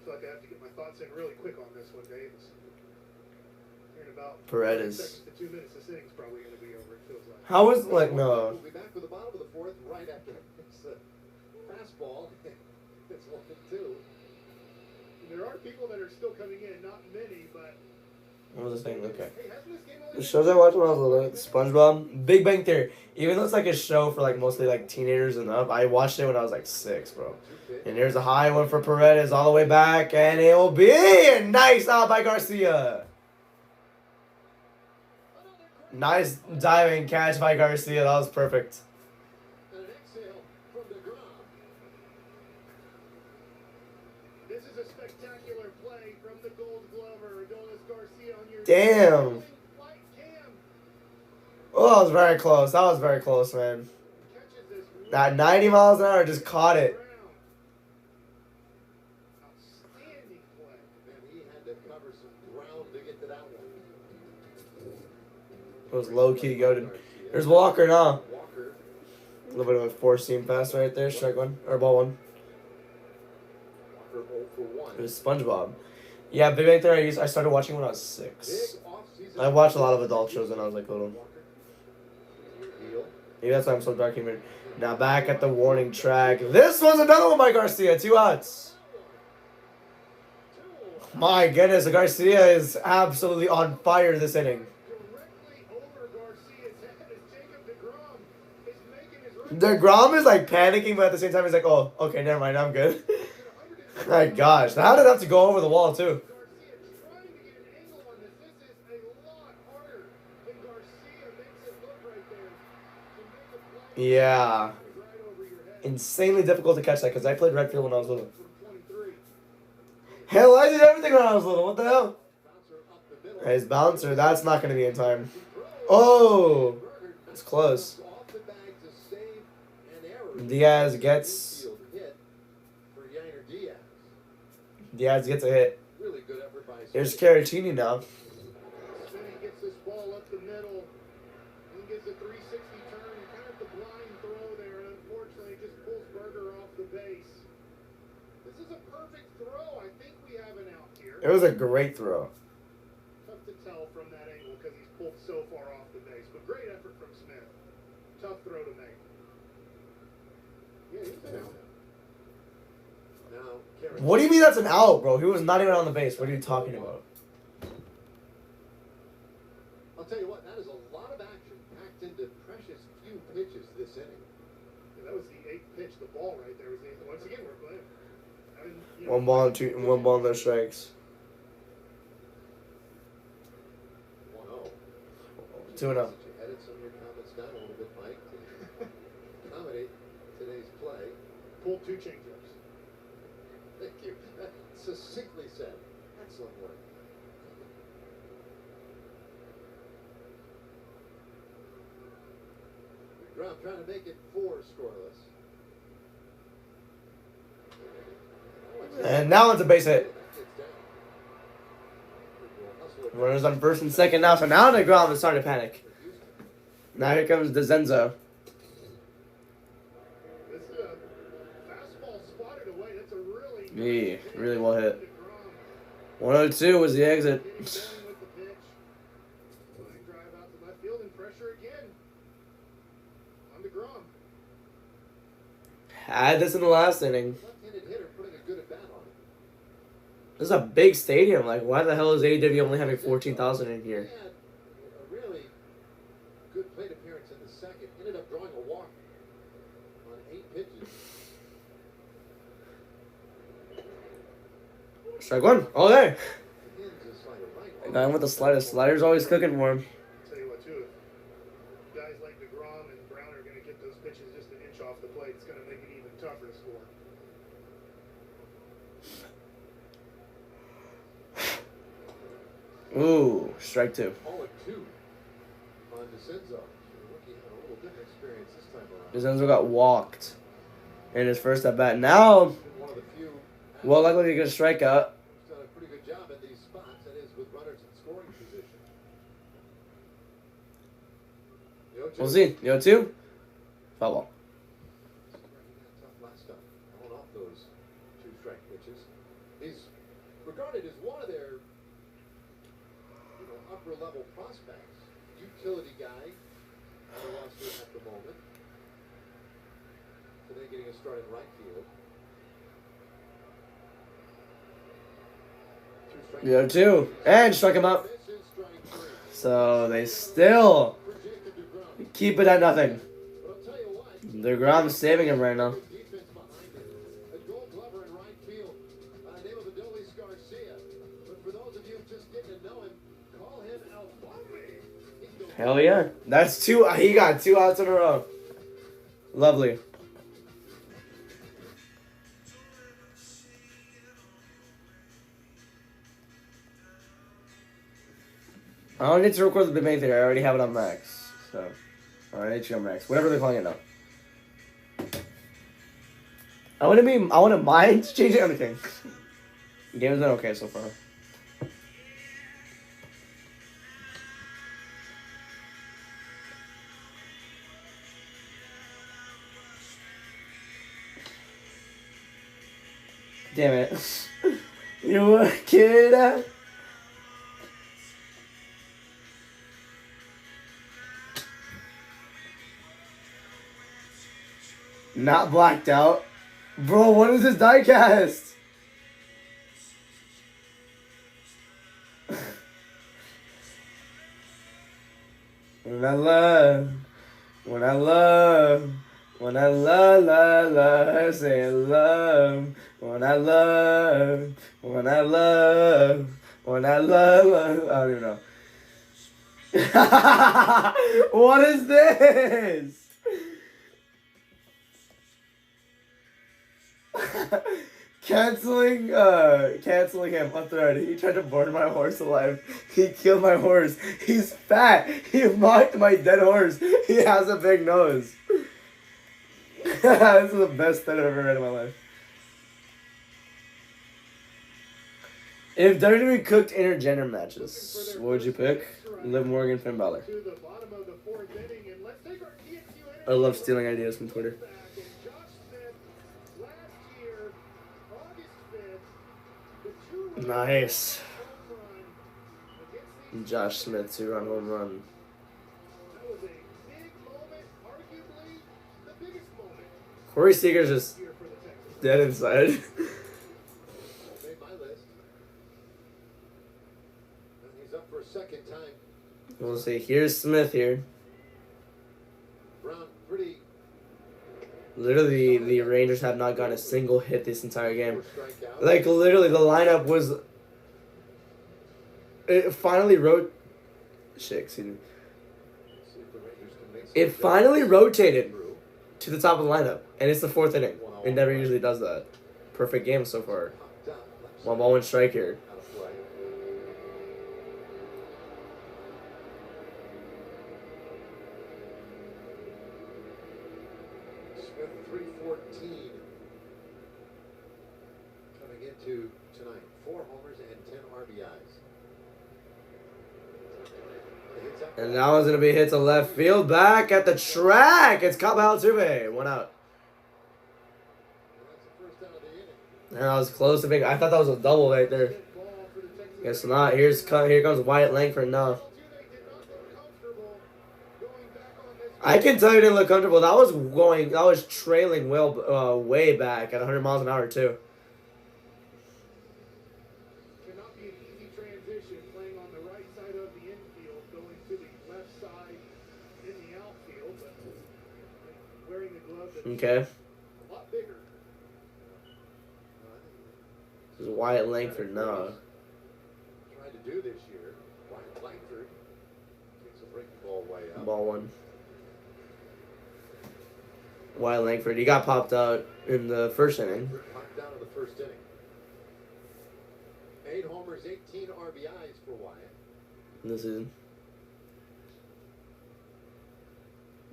So I have to get my thoughts in really quick on this one, Dave. Here in about Paredes. seconds to 2 minutes, this inning's probably going to be over, it feels like. How was no? We'll be back for the bottom of the 4th right after this fastball. It's 1-2. There are people that are still coming in, not many, but. What was I saying? Okay. Hey, hasn't this game only The shows I watched when I was little, SpongeBob, Big Bang Theory. Even though it's like a show for like mostly like teenagers and up, I watched it when I was like 6, bro. And here's a high one for Paredes all the way back, and it will be a nice out by Garcia. Nice diving catch by Garcia. That was perfect. And an exhale from DeGrom. This is a spectacular play from the Gold Glover, Adolis Garcia on your Damn. flight cam. Oh, that was very close. That was very close, man. Catches this That 90 miles an hour just caught it. Outstanding play. And he had to cover some ground to get to that one. It was low key goated. There's Walker now. Walker. A little bit of a 4-seam pass right there. Strike 1 or ball 1. Walker 0 for 1. It was SpongeBob. Yeah, Big Bang Theory. I started watching when I was 6. Big offseason. I watched a lot of adult shows when I was like little. Deal. Maybe that's why I'm so dark humored. Now back at the warning track. This was another one by Garcia. 2 outs. My goodness, Garcia is absolutely on fire this inning. Directly over Garcia's head as Jacob DeGrom is making his DeGrom is like panicking, but at the same time he's like, oh, okay, never mind, I'm good. My gosh, how did it have to go over the wall too? Garcia trying to get an angle on this. This is a lot harder than Garcia makes it look right there. To make a play Yeah. right over your head. Insanely difficult to catch that because I played right field when I was little. From 23. Hell, I did everything when I was little. What the hell? Bouncer up the middle. His bouncer, that's not going to be in time. Oh, it's close. Off the bag to save an error. Diaz gets Field hit for Yainer Diaz. Diaz gets a hit. Really good effort by Here's Caracini now. Then he gets this ball up the middle. And he gets a 360 turn. Kind of the blind throw there. And unfortunately, just pulls Berger off the base. This is a perfect throw. I think we have an out here. It was a great throw. Tough to tell from that angle because he's pulled so far off the base. But great effort from Smith. Tough throw to make. Yeah, he's been out. Now, Carey. What do you mean that's an out, bro? He was not even on the base. What are you talking about? I'll tell you what, that is a lot of action packed into precious few pitches this inning. Yeah, that was the 8th pitch. The ball right there was the 8th. Once again, we're playing. I mean, you know, 1 ball and 2, 1 ball, no strikes. 1-0. 2-0. Did you edit some of your comments down a little bit, Mike, to accommodate today's play? Pulled 2 changeups. Thank you. Succinctly said. Excellent work. DeGrom trying to make it 4 scoreless. And that one's a base hit. Hustle Runners on first and second now, so now DeGrom is starting to panic. Now here comes DeZenzo. This is a fastball spotted away. That's a really Yeah, really well hit. DeGrom 102 was the exit. getting going with the pitch. Line drive out to left field and pressure again on DeGrom. Had this in the last inning. left-handed hitter putting a good at bat on it. This is a big stadium. Like, why the hell is AEW only having 14,000 in here? He had a really good plate appearance in the second. Ended up drawing a walk on 8 pitches. Strike one. Oh, there. Ends his slider right. Guy with the slider. Slider's always cooking for him. Tell you what, too, if guys like DeGrom and Brown are going to get those pitches just an inch off the plate, it's going to make it even tougher to score. Ooh, strike two. 0-2 on DeCenzo. Rookie had a little different experience this time around. DeCenzo got walked in his first at bat. Now, Been one of the few well, luckily he got a strikeout. who's done a pretty good job at these spots. That is with runners in scoring position. We'll see. 0-2. Foul ball. Tough last time. Going off those 2 strike pitches. He's regarded as one of their upper level prospects. Utility guy on the roster at the moment. Today getting a start in right field. 2 strikes. 0-2. And struck him out. This is strike 3. So they still Projected to ground. keep it at nothing. But I'll tell you what. DeGrom's saving him right now. Good defense behind him. A Gold Glover in right field by the name of Adolis Garcia. But for those of you just getting to know him, call him El Bombi. Hell yeah. That's two. He got 2 outs in a row. Lovely. I don't need to record the Big Bang Theory. I already have it on Max. So, or HBO Max. Whatever they're calling it now. I wouldn't mind changing anything. The game's been okay so far. Damn it. You work it out. Not blacked out. Bro, what is this diecast? When I love, when I love, when I love, I say love. When I love, when I love, when I love, I don't even know. What is this? Canceling him, unthread. He tried to burn my horse alive. He killed my horse. He's fat. He mocked my dead horse. He has a big nose. This is the best thread I've ever read in my life. If WWE cooked intergender matches, what would you pick? Liv Morgan, Finn Balor. To the bottom of the 4th inning, and let's take our TXU I love stealing ideas from Twitter. back. And Josh Smith, last year, August 5th, the 2-run Nice. home run against the Josh Smith, 2-run home run. That was a big moment, arguably the biggest moment Corey Seager's just here for the Texans. dead inside. Made my list. And he's up for a second time. We'll see. Here's Smith here. Brown pretty Literally, the Rangers have not gotten a single hit this entire game. strikeout. Like, literally, the lineup was... It finally wrote... Shit, excuse me. See if the Rangers can make some It finally rotated through. to the top of the lineup. And it's the 4th inning. It never usually does that. Perfect game so far. Popped up, left 1 ball, 1 strike here. out of play. Smith 314 coming into tonight. 4 homers and 10 RBIs. And now it's going to be hit to left field. Back at the track. It's Kaba Altuve. 1 out. That's the first out of the inning. And I was close to being... I thought that was a double right there. Good ball for the Texans. Guess not. Here comes Wyatt Langford now. They did not look comfortable going back on this. I can tell you didn't look comfortable. That was trailing way back at 100 miles an hour too. Okay. A lot bigger. This is Wyatt Langford now. Tried to do this year. Wyatt Langford takes a breaking ball way up. Ball one. Wyatt Langford. He got popped out in the first inning. Popped down in the first inning. 8 homers, 18 RBIs for Wyatt. This is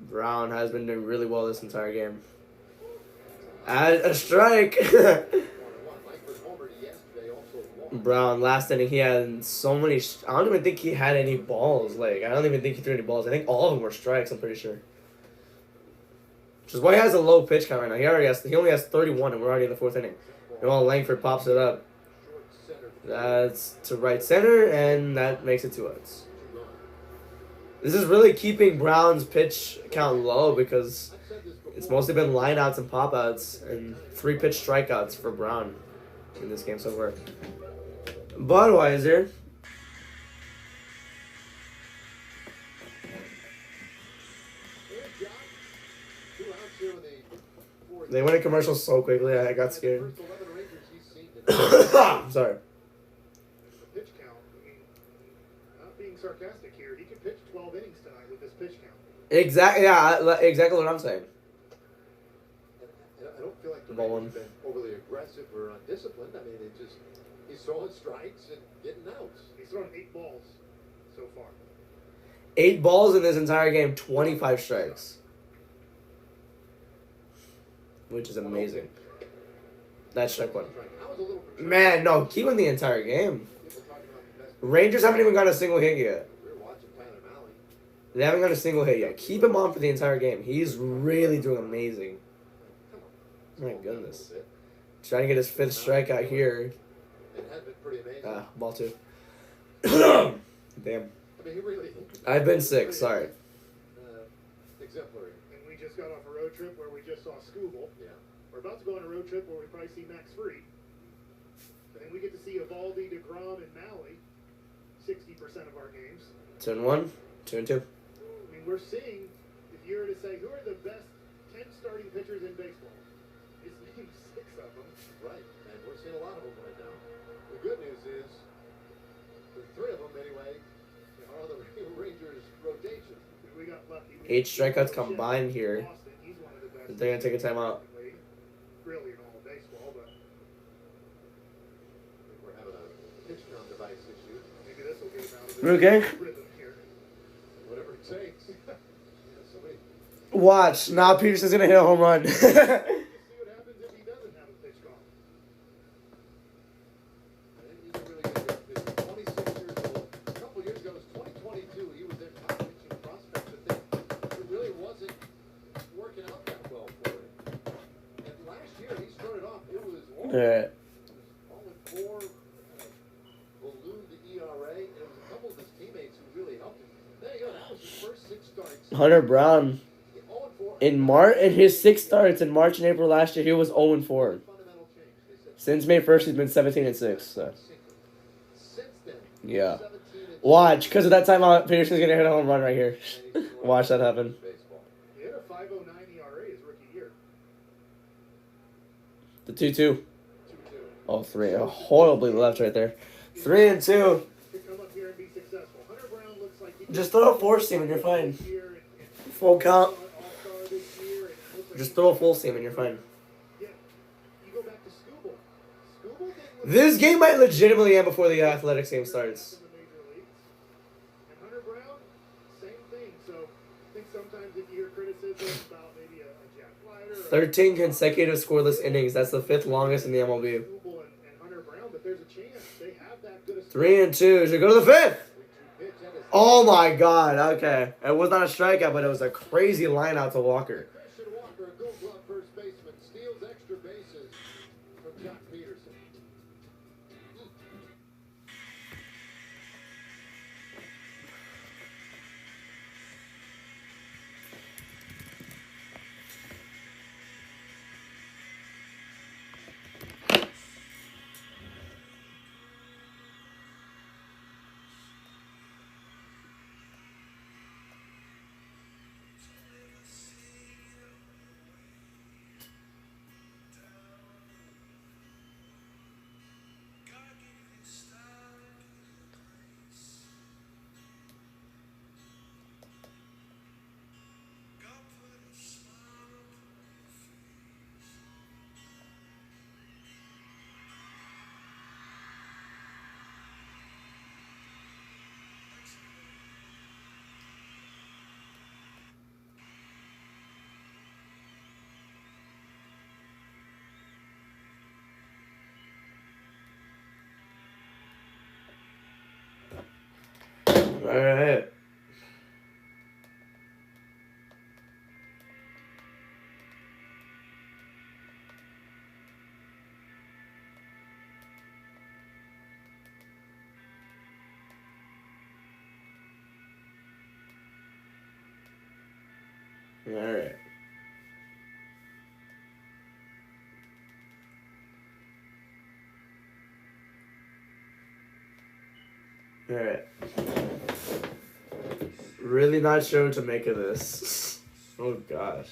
Brown has been doing really well this entire game. At a strike. Langford homered yesterday, also walked. Brown last inning he had so many. I don't even think he had any balls. Like I don't even think he threw any balls. I think all of them were strikes. I'm pretty sure. Which is why he has a low pitch count right now. He only has 31, and we're already in the 4th inning. And while Langford pops it up, Short center. that's to right center, and that makes it 2 outs. This is really keeping Brown's pitch count low because it's mostly been lineouts and pop outs and 3 pitch strikeouts for Brown in this game so far. Budweiser. They went in commercials so quickly, I got scared. I'm sorry. The pitch count. I mean, not being sarcastic here, he could pitch 12 innings tonight with this pitch count. Exactly. Yeah, exactly what I'm saying. I don't feel like the Ball Rangers one. have been overly aggressive or undisciplined. I mean, he's throwing strikes and getting outs. He's thrown 8 balls so far. 8 balls in this entire game, 25 strikes. Which is amazing. That's strike 1. I was a little concerned. Man, no, keep him the entire game. People talking about the best. Rangers haven't even got a single hit yet. We were watching Tyler Malley. They haven't got a single hit yet. Keep him on for the entire game. He's really doing amazing. My goodness. Trying to get his 5th strikeout here. It had been pretty amazing. Ball 2. Damn. I mean, he really. I've been sick, sorry. Exemplary. And we just got off a road trip where we just saw Scooble. Yeah. We're about to go on a road trip where we probably see Max Fried. And then we get to see Evaldi, DeGrom, and Malley 60% of our games. 2 and 1, 2 and 2. I mean, we're seeing, if you were to say, who are the best 10 starting pitchers in baseball? Just name 6 of them. Right. And we're seeing a lot of them right now. The good news is, the 3 of them anyway, are on the Rangers rotation. We got lucky. 8 strikeouts combined here. Boston, he's one of the best. They're going to take a timeout. Really in all of baseball, but I think we're having a pitch count device issue. maybe this will get him out of Okay. this rhythm here. Whatever it takes. Somebody. Watch. Now Peterson's going to hit a home run. See what happens if he doesn't have a pitch count. I think he's a really good pitcher. 26 years old. A couple years ago, it was 2022. He was their top pitching prospect, but it really wasn't working out that well for him. And last year, he started off, it was awful. Alright. All in 4, ballooned the ERA, and it was a couple of his teammates who really helped him. There you go. That was his first 6 starts. Hunter Brown. 0-4. In his 6 starts in March and April last year, he was 0 and 4. Fundamental change. They said Since May 1st, he's been 17 and 6. So since then, yeah. 17 and Watch, because of that timeout, Peterson's gonna hit a home run right here. Watch that happen. baseball. He had a 5.09 ERA his rookie year. The 2-2. 2-2. Oh, 3. Oh, horribly left right there. 3 and 2. To come up here and be successful. Hunter Brown looks like he Just throw a 4-seam and you're fine. Full count. Just throw a full seam and you're fine. Yeah. You go back to Scooble. Scooble didn't look This game might legitimately end before the Athletics game starts. in the major leagues. And Hunter Brown, same thing. So I think sometimes if you hear criticism about maybe a Jack Leiter or 13 consecutive scoreless innings. That's the 5th longest in the MLB. Scooble and Hunter Brown, but there's a chance they have that good a 3 and 2. Should go to the 5th. Pitch at his Oh my god. Okay. It was not a strikeout, but it was a crazy line out to Walker. Christian Walker, a Gold Glove first baseman, steals extra bases from Jock Peterson. right. All right. All right. Really not sure what to make of this. Oh gosh.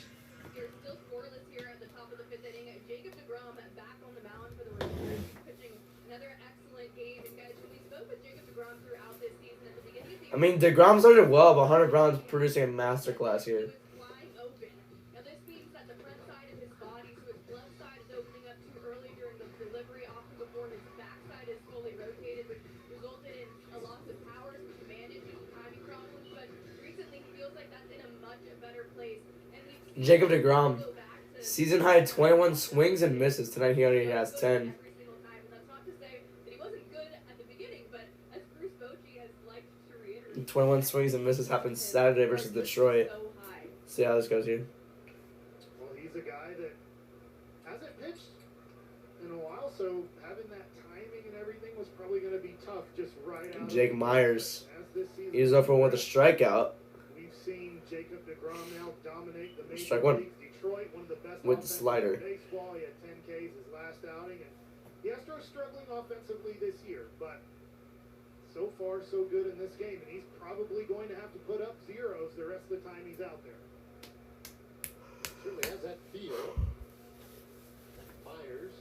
You're still scoreless here at the top of the fifth inning. Jacob deGrom back on the mound for the Rangers. He's pitching another excellent game. And guys, when we spoke with Jacob deGrom throughout this season, at the beginning of the year, I mean, DeGrom started well, but Hunter Brown's producing a masterclass he here. was flying open. Now this means that the front side of his body, so his glove side is opening up too early during the delivery, often before his backside is fully rotated, which resulted in a loss of power, some command issues, timing problems. But recently, he feels like that's in a much better place. And we've seen Jacob him deGrom, go back to season high 21 swings and misses. Tonight he already has 10. every single time. And that's not to say that he wasn't good at the beginning, but as Bruce Bochy has liked to reiterate, 21 swings and misses happened Saturday versus Detroit. so high. See how this goes here. Well, he's a guy that hasn't pitched in a while, so having that timing and everything was probably going to be tough just right out. Jake Myers. As this season He's up for one with a strikeout. We've seen Jacob deGrom now dominate the major Strike one. leagues. Detroit, one of the best With the offenses slider. in baseball. He had 10 Ks his last outing, and the Astros struggling offensively this year, but so far so good in this game, and he's probably going to have to put up zeros the rest of the time he's out there. Certainly has that feel. Myers.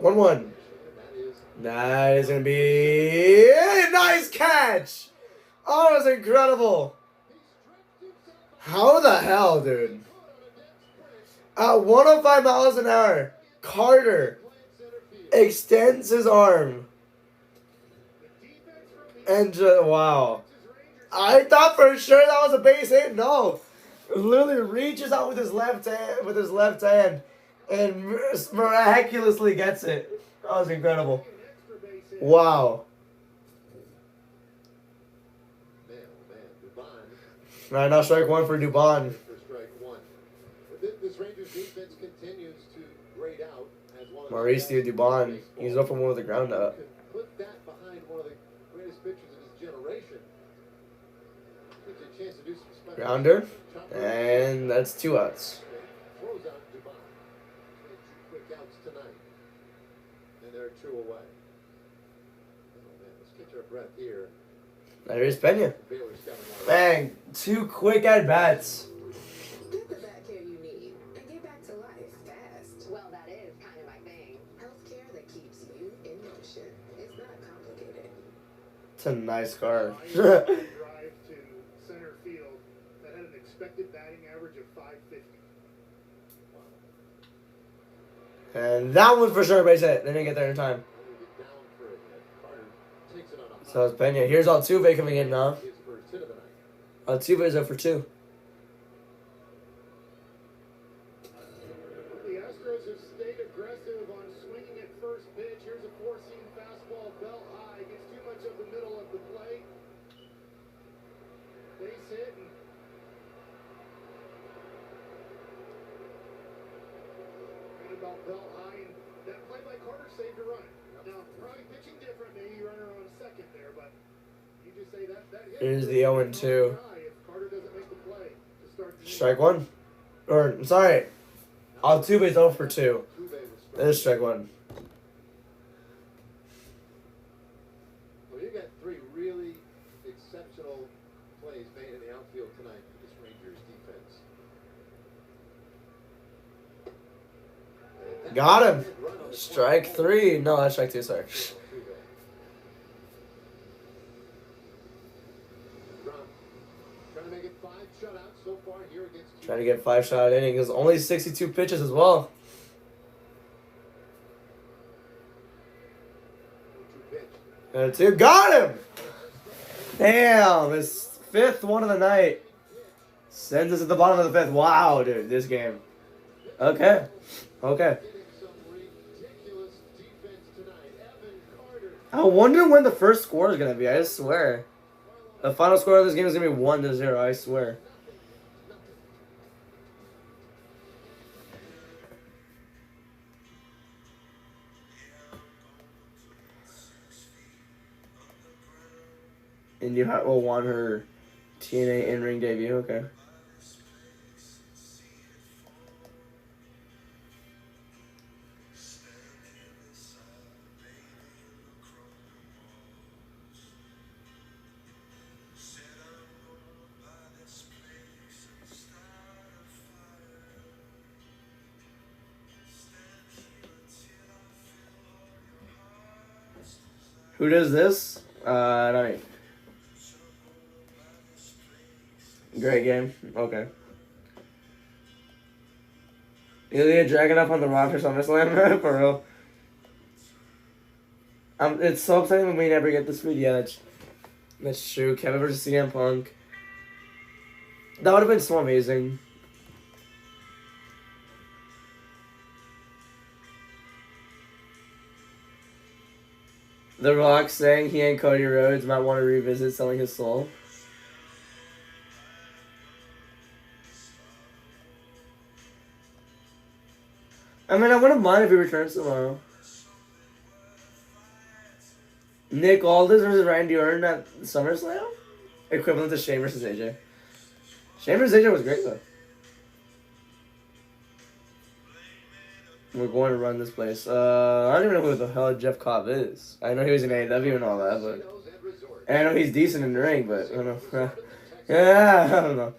1-1. That is That is going to be a nice catch. Oh, that was incredible. How the hell, dude? At 105 miles an hour, Carter extends his arm. And just, wow. I thought for sure that was a base hit. No. Literally reaches out with his left hand and miraculously gets it. That was incredible. Wow. All right, now strike one for Dubon. for strike one. But this Rangers defense continues to grade out as one of the Mauricio best Dubon. in baseball. He's up from one with the ground up. You can put that behind one of the greatest pitchers of his generation. Gives you a chance to do some special Grounder. chopper. And that's 2 outs. Throws out Dubon. Made 2 quick outs tonight. And they're 2 away. Oh man, let's catch our breath here. There's Pena. Baylor's coming out. Bang. 2 quick at-bats. Get the back care you need and get back to life fast. Well, that is kind of my thing. Healthcare that keeps you in motion. It's not complicated. It's a nice car. Drive to center field that had an expected batting average of 550. And that one for sure base hit. They didn't get there in time. Get down for it. Carter takes it on a So it's Pena. Here's Altuve coming in now. his first hit of the night. Altuve is up for 2. The Astros have stayed aggressive on swinging at first pitch. Here's a 4-seam fastball, belt high. Gets too much of the middle of the plate. Base hit and right about belt high, and that play by Carter saved a run. Now, probably pitching different, maybe runner on second there, but you just say that hit. Here's the 0-2. If Carter doesn't make the play to start the Strike 1. Or, I'm sorry. Altuve's 0 for 2. Altuve was There's strike 1. Well, you got 3 really exceptional plays made in the outfield tonight for this Rangers defense. Got him. Strike 3. No, that's strike 2, sorry. Trying to make it 5 shutouts so far here against Trying to get 5-shot innings. Only 62 pitches as well. 2 pitch. 2. Got him! Damn, his 5th one of the night. Sends us at the bottom of the 5th. Wow, dude, this game. Okay. Okay. Getting some ridiculous defense tonight. Evan Carter I wonder when the first score is gonna be. I swear. The final score of this game is gonna be 1-0. I swear. Indy Hot will want her TNA in-ring debut. Okay. Who does this? Not me. Great game. Okay. Is he dragging up on the Rock for SummerSlam? For real. It's so upsetting when we never get this video. That's true. Kevin versus CM Punk. That would have been so amazing. The Rock saying he and Cody Rhodes might want to revisit selling his soul. I mean, I wouldn't mind if he returns tomorrow. Nick Aldis versus Randy Orton at SummerSlam? Equivalent to Shane versus AJ. Shane versus AJ was great, though. We're going to run this place. I don't even know who the hell Jeff Cobb is. I know he was in AEW and all that, but... And I know he's decent in the ring, but I don't know. Yeah, I don't know.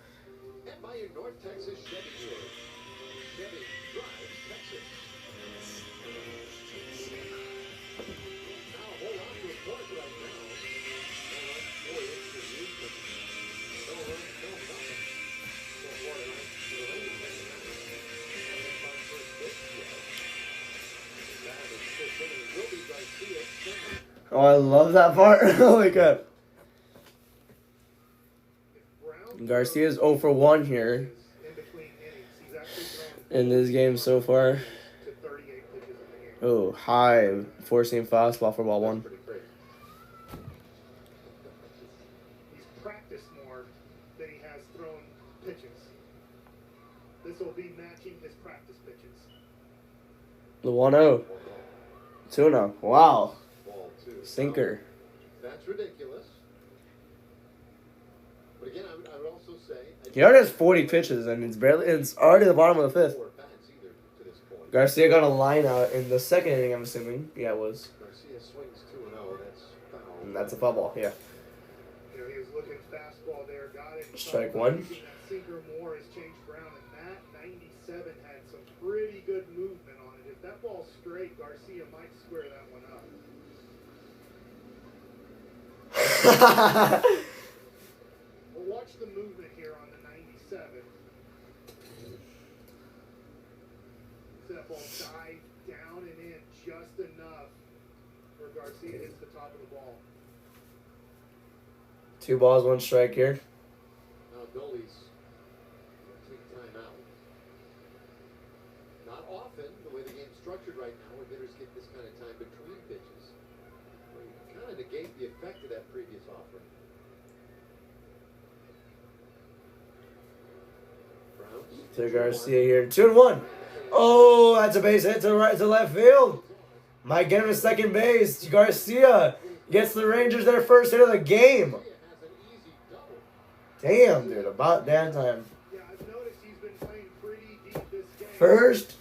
Oh, I love that part. Holy crap. Garcia's 0 for 1 here in this game so far. Oh, high four-seam fastball for ball 1. He's practiced more than he has thrown pitches. This will be matching his practice pitches. The 1-0. 2-0. Wow. Sinker. That's ridiculous. But again, I would also say He already has 40 pitches, and it's already the bottom of the 5th. Garcia got a line out in the second inning, I'm assuming. Yeah, it was. Garcia swings 2-0. That's foul. And that's a foul ball, yeah. You know, he was looking fastball there, got it. Strike 1. That sinker more has changed ground, and that 97 had some pretty good movement on it. If that ball's straight, Garcia might square that one up. Well, watch the movement here on the 97. That ball dived down and in just enough where Garcia hits the top of the ball. 2 balls, 1 strike here. Now Dolly's take time out. Not often, the way the game's structured right now, where hitters get this kind of time between pitches. Well, you kind of negate the effect of that previous offering. Browns. To Garcia here. 2-1. Oh, that's a base hit to left field. Might get him to second base. Garcia gets the Rangers their first hit of the game. Damn, dude. About damn time. Yeah, I've noticed he's been playing pretty deep this game. First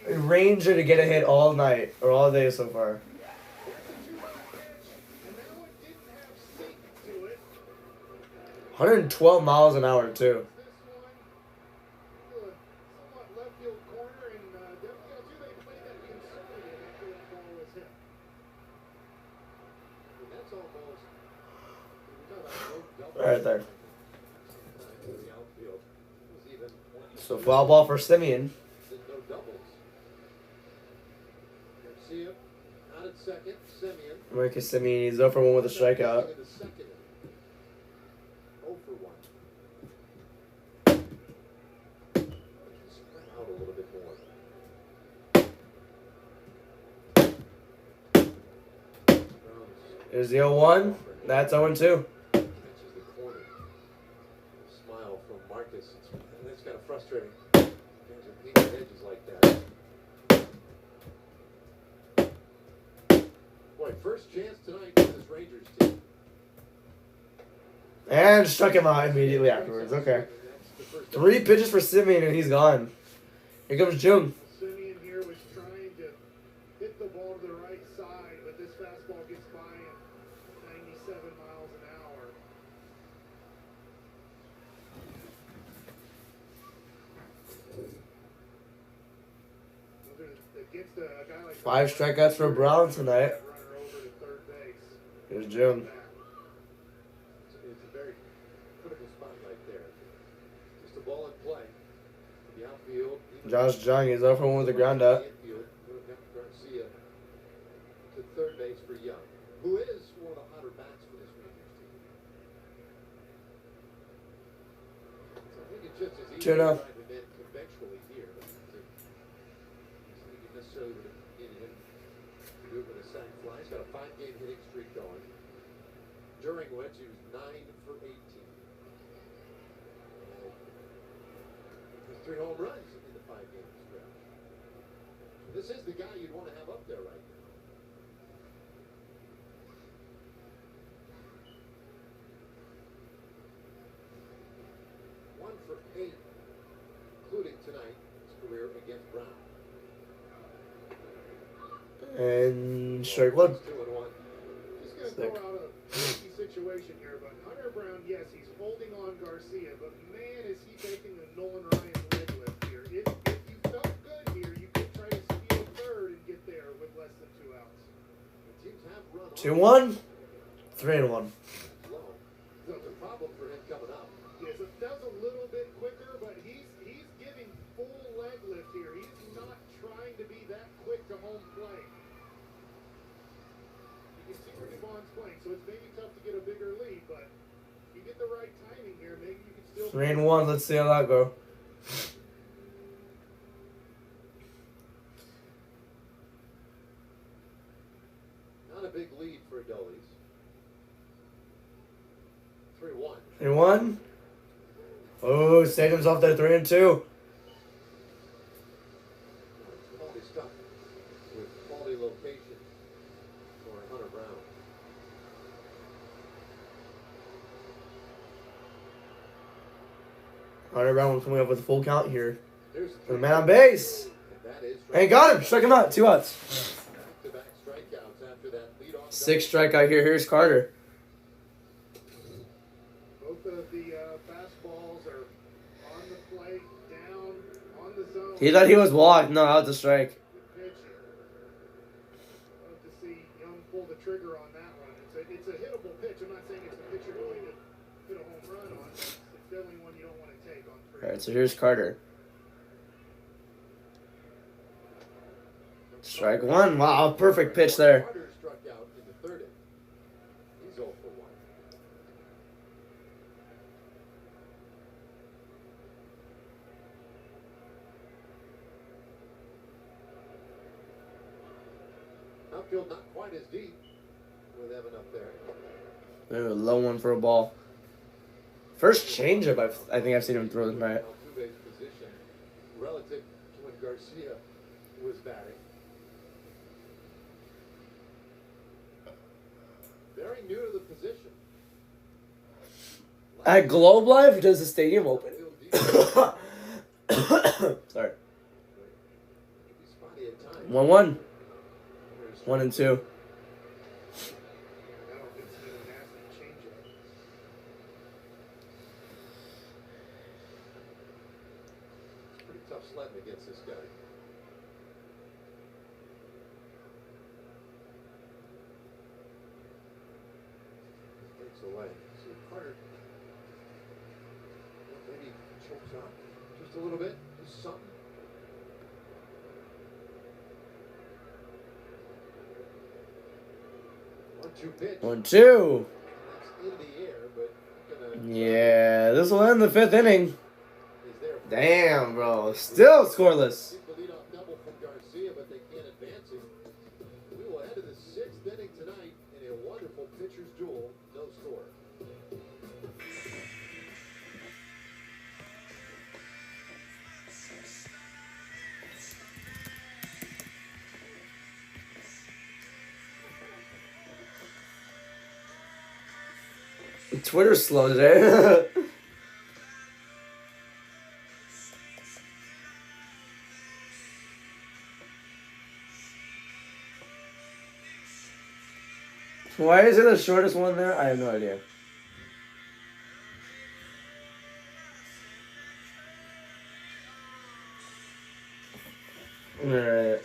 Ranger to get a hit all night, or all day so far. And now it didn't have sink to it. 112 miles an hour, too. This one, somewhat left field corner, and definitely they played that conservative after that ball was hit. And that's almost. We're talking about Right there. the outfield. It was even 20. So foul ball for Simeon. No doubles. Garcia out at second. Simeon. Marcus Simeon, he's 0 for 1 with a strikeout. In the second inning. 0 for 1. Spread out a little bit more. Browns There's the 0-1. That's 0-2. Catches the corner. Smile from Marcus. That's kind of frustrating. Guys are painted edges like that. Boy, first chance tonight for this Rangers team. And struck him out immediately afterwards. Okay. 3 pitches for Simeon, and he's gone. Here comes Jung. Simeon here was trying to hit the ball to the right side, but this fastball gets by him 97 miles an hour. Against a guy like 5 strikeouts for Brown tonight. runner over to third base. Here's Jung. It's a very critical spot right there. Just a ball in play. The outfield. Josh Jung is over one with the ground up. Garcia to third base for Young, who is one of the hotter bats for this Rangers team. So I think it's just as easy to Tune up. try to hit conventionally here. I don't think you necessarily would have needed him to do it with a sac fly. He's got a 5-game hitting streak going, during which he was 9 for 18. There's 3 home runs in the 5-game stretch. This is the guy you'd want to have up there right now. One for 8, including tonight, his career against Brown. And strike 1. 2-1. Just going to throw out a tricky situation here, but Hunter Brown, yes, he's holding on Garcia, but man, is he taking the Nolan Ryan leg lift here. If you felt good here, you could try to steal third and get there with less than 2 outs. The teams have run 2-1. 3-1. low. So it's a problem for him coming up. Yes, that was a little bit quicker, but he's giving full leg lift here. He's not trying to be that quick to home plate. You can see where Devon's playing, so it's maybe tough to get a bigger lead, but if you get the right timing here, maybe you can still... 3-1. Let's see how that go. Not a big lead for Gullies. 3-1. 3-1. Oh, saved himself there. 3-2. Quality stuff with quality location for Hunter Brown. Hunter Brown coming up with a full count here. There's The man on base. and that is And got him. Struck him out. 2 outs. back-to-back strikeouts after that leadoff. 6 strikeout here. Here's Carter. Both of the fastballs are on the plate, down, on the zone. He thought he was walked. No, out the strike. Good pitch. Love to see Young pull the trigger on that one. It's a hittable pitch. I'm not saying it's the pitch you're going to hit a home run on. It's definitely one you don't want to take on 3. All right, so here's Carter. Strike 1. Wow, perfect pitch there. Carter struck out in the 3rd inning. He's 0 for 1. Outfield not quite as deep with Evan up there. Ooh, low one for a ball. First changeup I think I've seen him throw tonight. Altuve's position relative to when Garcia was batting. Very new to the position. At Globe Life, does the stadium open? Outfield deep. Sorry. Spotty at times. 1-1. There's 1-2. I don't think it's even a nasty changeup. pretty tough sledding against this guy. Breaks away. See Carter. Maybe chokes up just a little bit. Just something. 1-2 pitch. 1-2. That's in the air, but gonna. Yeah, this will end the 5th inning. Is there. Damn, bro. Still scoreless. The leadoff double from Garcia, but they can't advance him. We will head to the 6th inning tonight in a wonderful wonderful pitcher's duel, no score. Twitter's slow today. Why is it the shortest one there? I have no idea. Alright.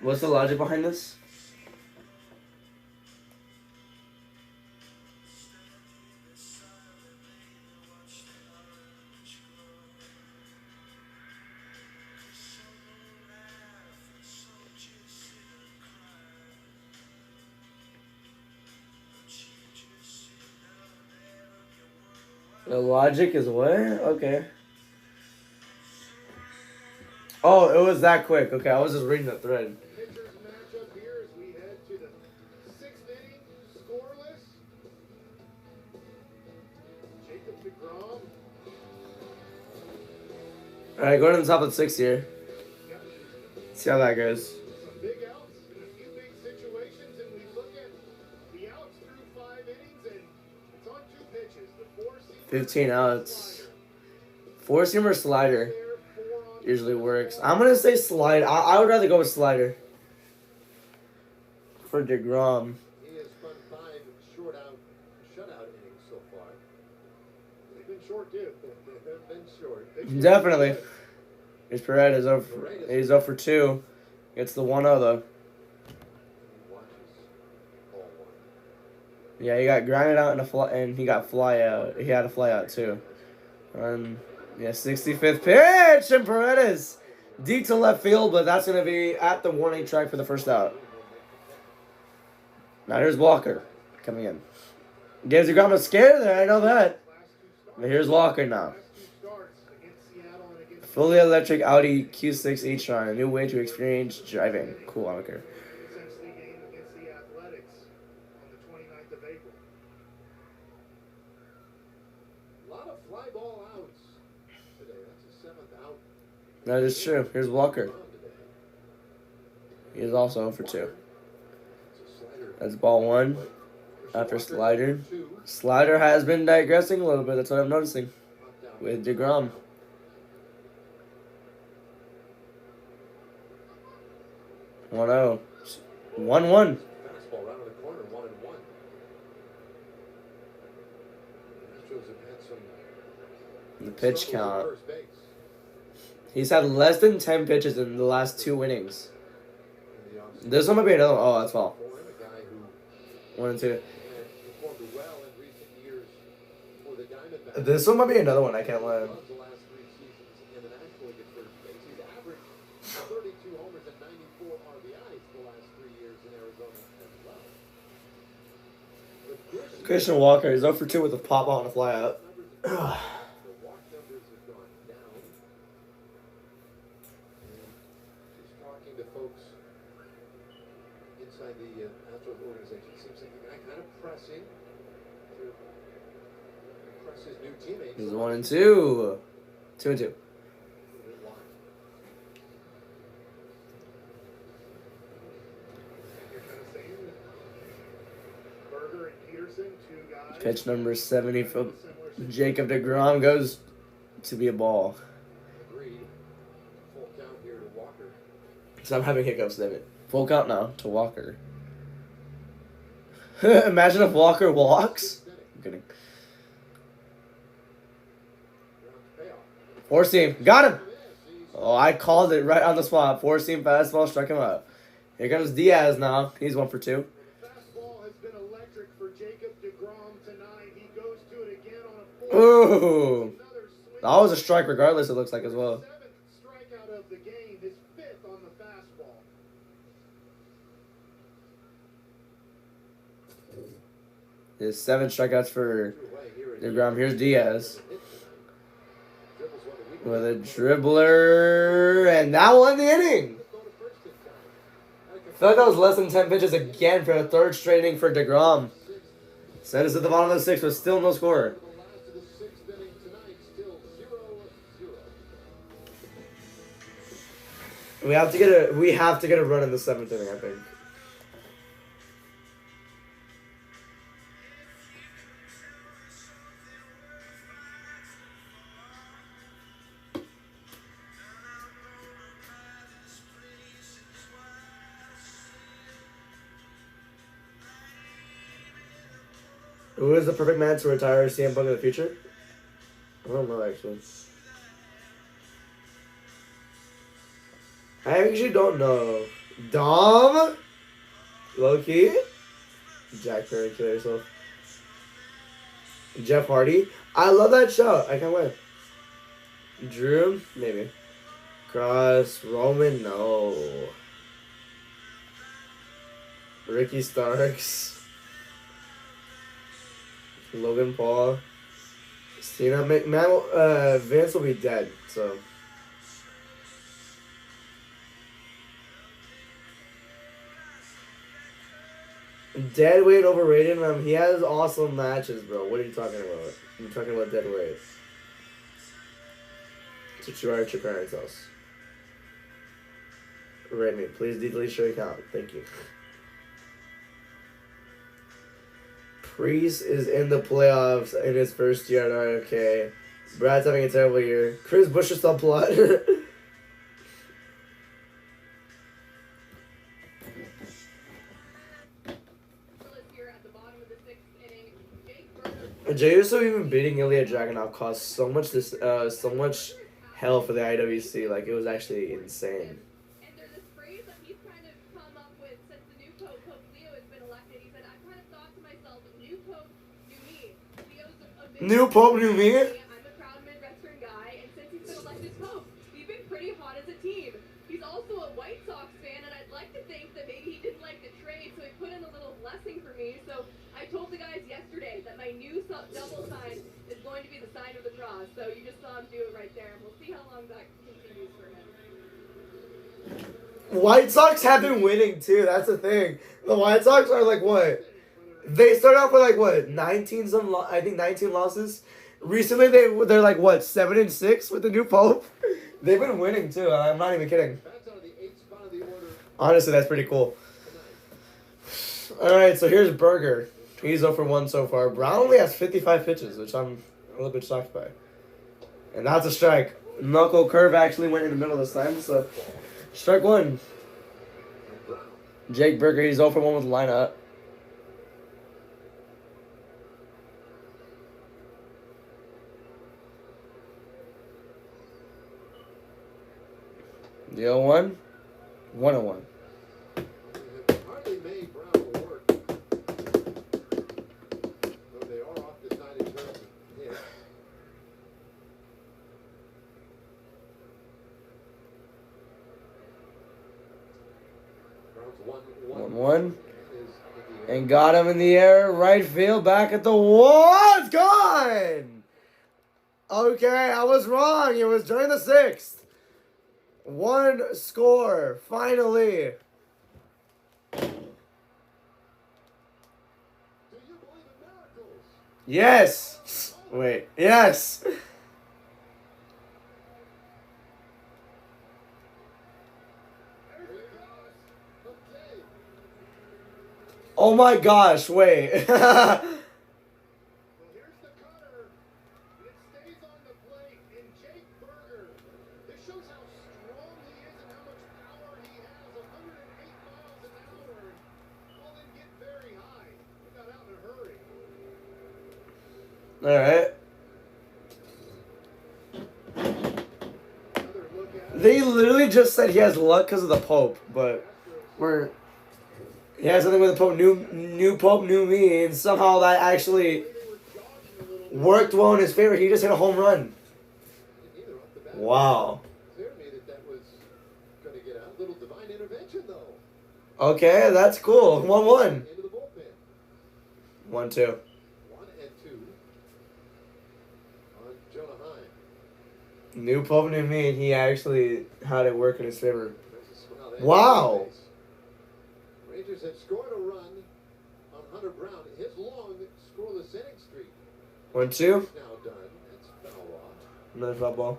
What's the logic behind this? The logic is what? Okay. Oh, it was that quick. Okay, I was just reading the thread. Pitchers matchup here as we head to the 6th inning, scoreless. Jacob DeGrom. Alright, going to the top of the 6th here. See how that goes. Some big outs in a few big situations, and we look at the outs through 5 innings, and it's on 2 pitches. The 4-seamer 15 outs. 4-seamer slider there, 4 on usually works. I'm going to say slide. I would rather go with slider. For DeGrom. He has spun 5 shutout innings so far. They've been short, too. They've been short. Definitely. Here's Paredes. He's 0 for 2. Gets the 1-0 though. He watches ball 1. Yeah, he got grounded out and he got fly out. He had a fly out too. And yeah, 65th pitch and Paredes deep to left field, but that's gonna be at the warning track for the first out. Now here's Walker coming in. Gives you got a scare there, I know that. But here's Walker now. Fully electric Audi Q6 e-tron, a new way to experience driving. Cool, I don't care. Essentially game against the Athletics on the 29th of April. A lot of fly ball outs today. That's the 7th out. That is true. Here's Walker. He is also 0 for 2. That's ball 1 after slider. Slider has been digressing a little bit. That's what I'm noticing with DeGrom. 1-0. 1-1. Fastball right on the corner, 1-1. Astros have had some The pitch struggles at count. first base He's had less than 10 pitches in the last 2 innings. in the offseason. This one might be another one. Oh, that's all. For him, a guy who 1 and 2. had performed well in recent years for the Diamondbacks. This one might be another one. I can't lie. Runs the last 3 seasons in the National League at first base. He's averaged 32 homers and 94 RBIs the last 3 years in Arizona as well. But this Christian Walker is 0 for 2 with a pop on a fly out. the walk numbers have gone down. And just talking to folks inside the Astros organization, it seems like the guy kind of pressing to impress his new teammates. He's 1 and 2. 2 and 2. A little bit wide. You're kind of saying that Berger and Peterson, 2 guys. Pitch number 70 from Similar Jacob DeGrom goes to be a ball. Agreed. Full count here to Walker. So I'm having hiccups, damn it. Full count now to Walker. Imagine if Walker walks. I'm kidding. Four seam. Got him! Oh, I called it right on the spot. 4-seam fastball struck him out. Here comes Diaz now. He's 1 for 2. Fastball has been electric for Jacob deGrom tonight. He goes to it again on a Ooh. another swing. That was a strike regardless, it looks like, as well. Seventh strikeout of the game, his 5th on the fastball. His 7 strikeouts for DeGrom. Here's Diaz with a dribbler, and that won the inning. I feel like that was less than 10 pitches again for a 3rd straight inning for DeGrom. Set us at the bottom of the 6th, but still no score. We have to get a run in the 7th inning, I think. Who is the perfect man to retire CM Punk in the future? I don't know, actually. I actually don't know. Dom? Low-key? Jack Perry, kill yourself. Jeff Hardy? I love that show. I can't wait. Drew? Maybe. Cross. Roman? No. Ricky Starks? Logan Paul. Cena McMahon, Vince will be dead, so. Dead weight overrated, man. He has awesome matches, bro. What are you talking about? I'm talking about dead weight. So you are at your parents' house. Rate me. Please delete your account. Thank you. Priest is in the playoffs in his first year at RFK. Brad's having a terrible year. Chris Bush is subplot. Jey Uso even beating Ilya Dragunov caused so much hell for the IWC. Like, it was actually insane. And there's this phrase that he's kind of come up with since the new Pope Leo has been elected. He said, I kind of thought to myself, new Pope, new me. Leo's a big New Pope, new me? I'm a proud Midwestern guy, and since he's been elected Pope, we've been pretty hot as a team. He's also a White Sox fan, and I'd like to think that maybe he didn't like the trade, so he put in a little blessing for me. So I told the guys yesterday that my new double sign is going to be the sign of the cross. So you just saw him do it right there, and we'll see how long that continues for him. White Sox have been winning, too. That's the thing. The White Sox are like, what? They start off with, like, what? 19 losses. Recently, they're like, what? 7-6 with the new Pope? They've been winning, too. I'm not even kidding. Honestly, that's pretty cool. Alright, so here's Berger. He's 0 for 1 so far. Brown only has 55 pitches, which I'm a little bit shocked by. And that's a strike. Knuckle curve actually went in the middle this time, so strike 1. Jake Berger, he's 0 for 1 with the lineup. The 0-1. 1-1. Hardly made Brown work. Though they are off the side in terms of hits. Brown's 1-1. And got him in the air. Right field. Back at the wall. It's gone. Okay, I was wrong. It was during the 6th. 1 score. Finally. Do you believe in miracles? Yes. Wait. Yes. There it goes. Okay. Oh my gosh. Wait. Well, here's the cutter. And it stays on the plate. And Jake Berger. This shows how strong he is and how much power he has. 108 miles an hour. Ball didn't get very high. He got out in a hurry. All right. Another look at it. They literally just said he has luck because of the Pope, but Where he had something with the Pope, new Pope, new me, and somehow that actually worked well in his favor. He just hit a home run. Wow. Clear to me that was going to get out. Little divine intervention, though. Okay, that's cool. 1-1. Into the bullpen. 1-2. 1 and 2 on Jonah Heim. New Pope, new me, and he actually had it work in his favor. There's a smile there. Wow. Rangers had scored a run on Hunter Brown. His long scoreless inning streak 1-2. is now done. That's foul off. Another foul ball.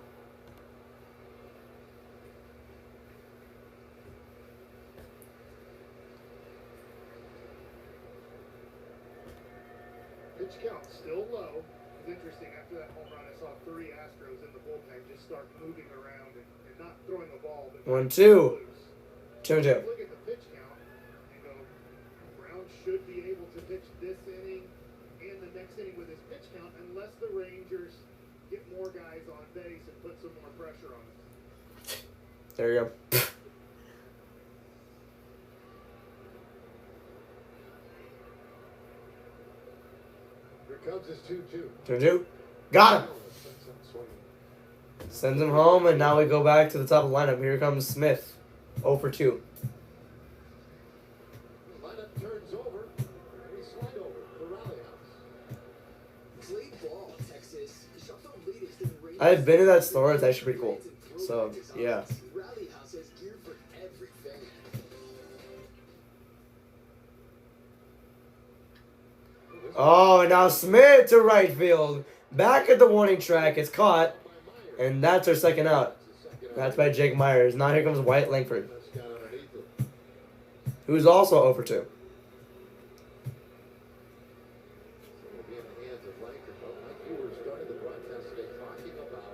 Pitch count still low. It's interesting, after that home run, I saw 3 Astros in the bullpen just start moving around and not throwing the ball. But 1-2. loose. 2-2. Look at the pitch count and go, Brown should be able to pitch this inning and the next inning with his pitch count unless the Rangers get more guys on base and put some more pressure on them. There you go. Here comes his 2-2. 2-2. Got him. Sends him home, and now we go back to the top of the lineup. Here comes Smith. 0 for 2. Lineup turns over. We slide over for Rally House. Great ball, Texas. Shuffle leaders to the Rangers. I've been to that store. It's actually pretty cool. So, yeah. Rally House has gear for everything. Oh, now Smith to right field. Back at the warning track. It's caught. And that's our second out. That's by Jake Myers. Now here comes Wyatt Langford, who's also 0 for 2. It'll be in the hands of Langford, but like you were starting the broadcast today talking about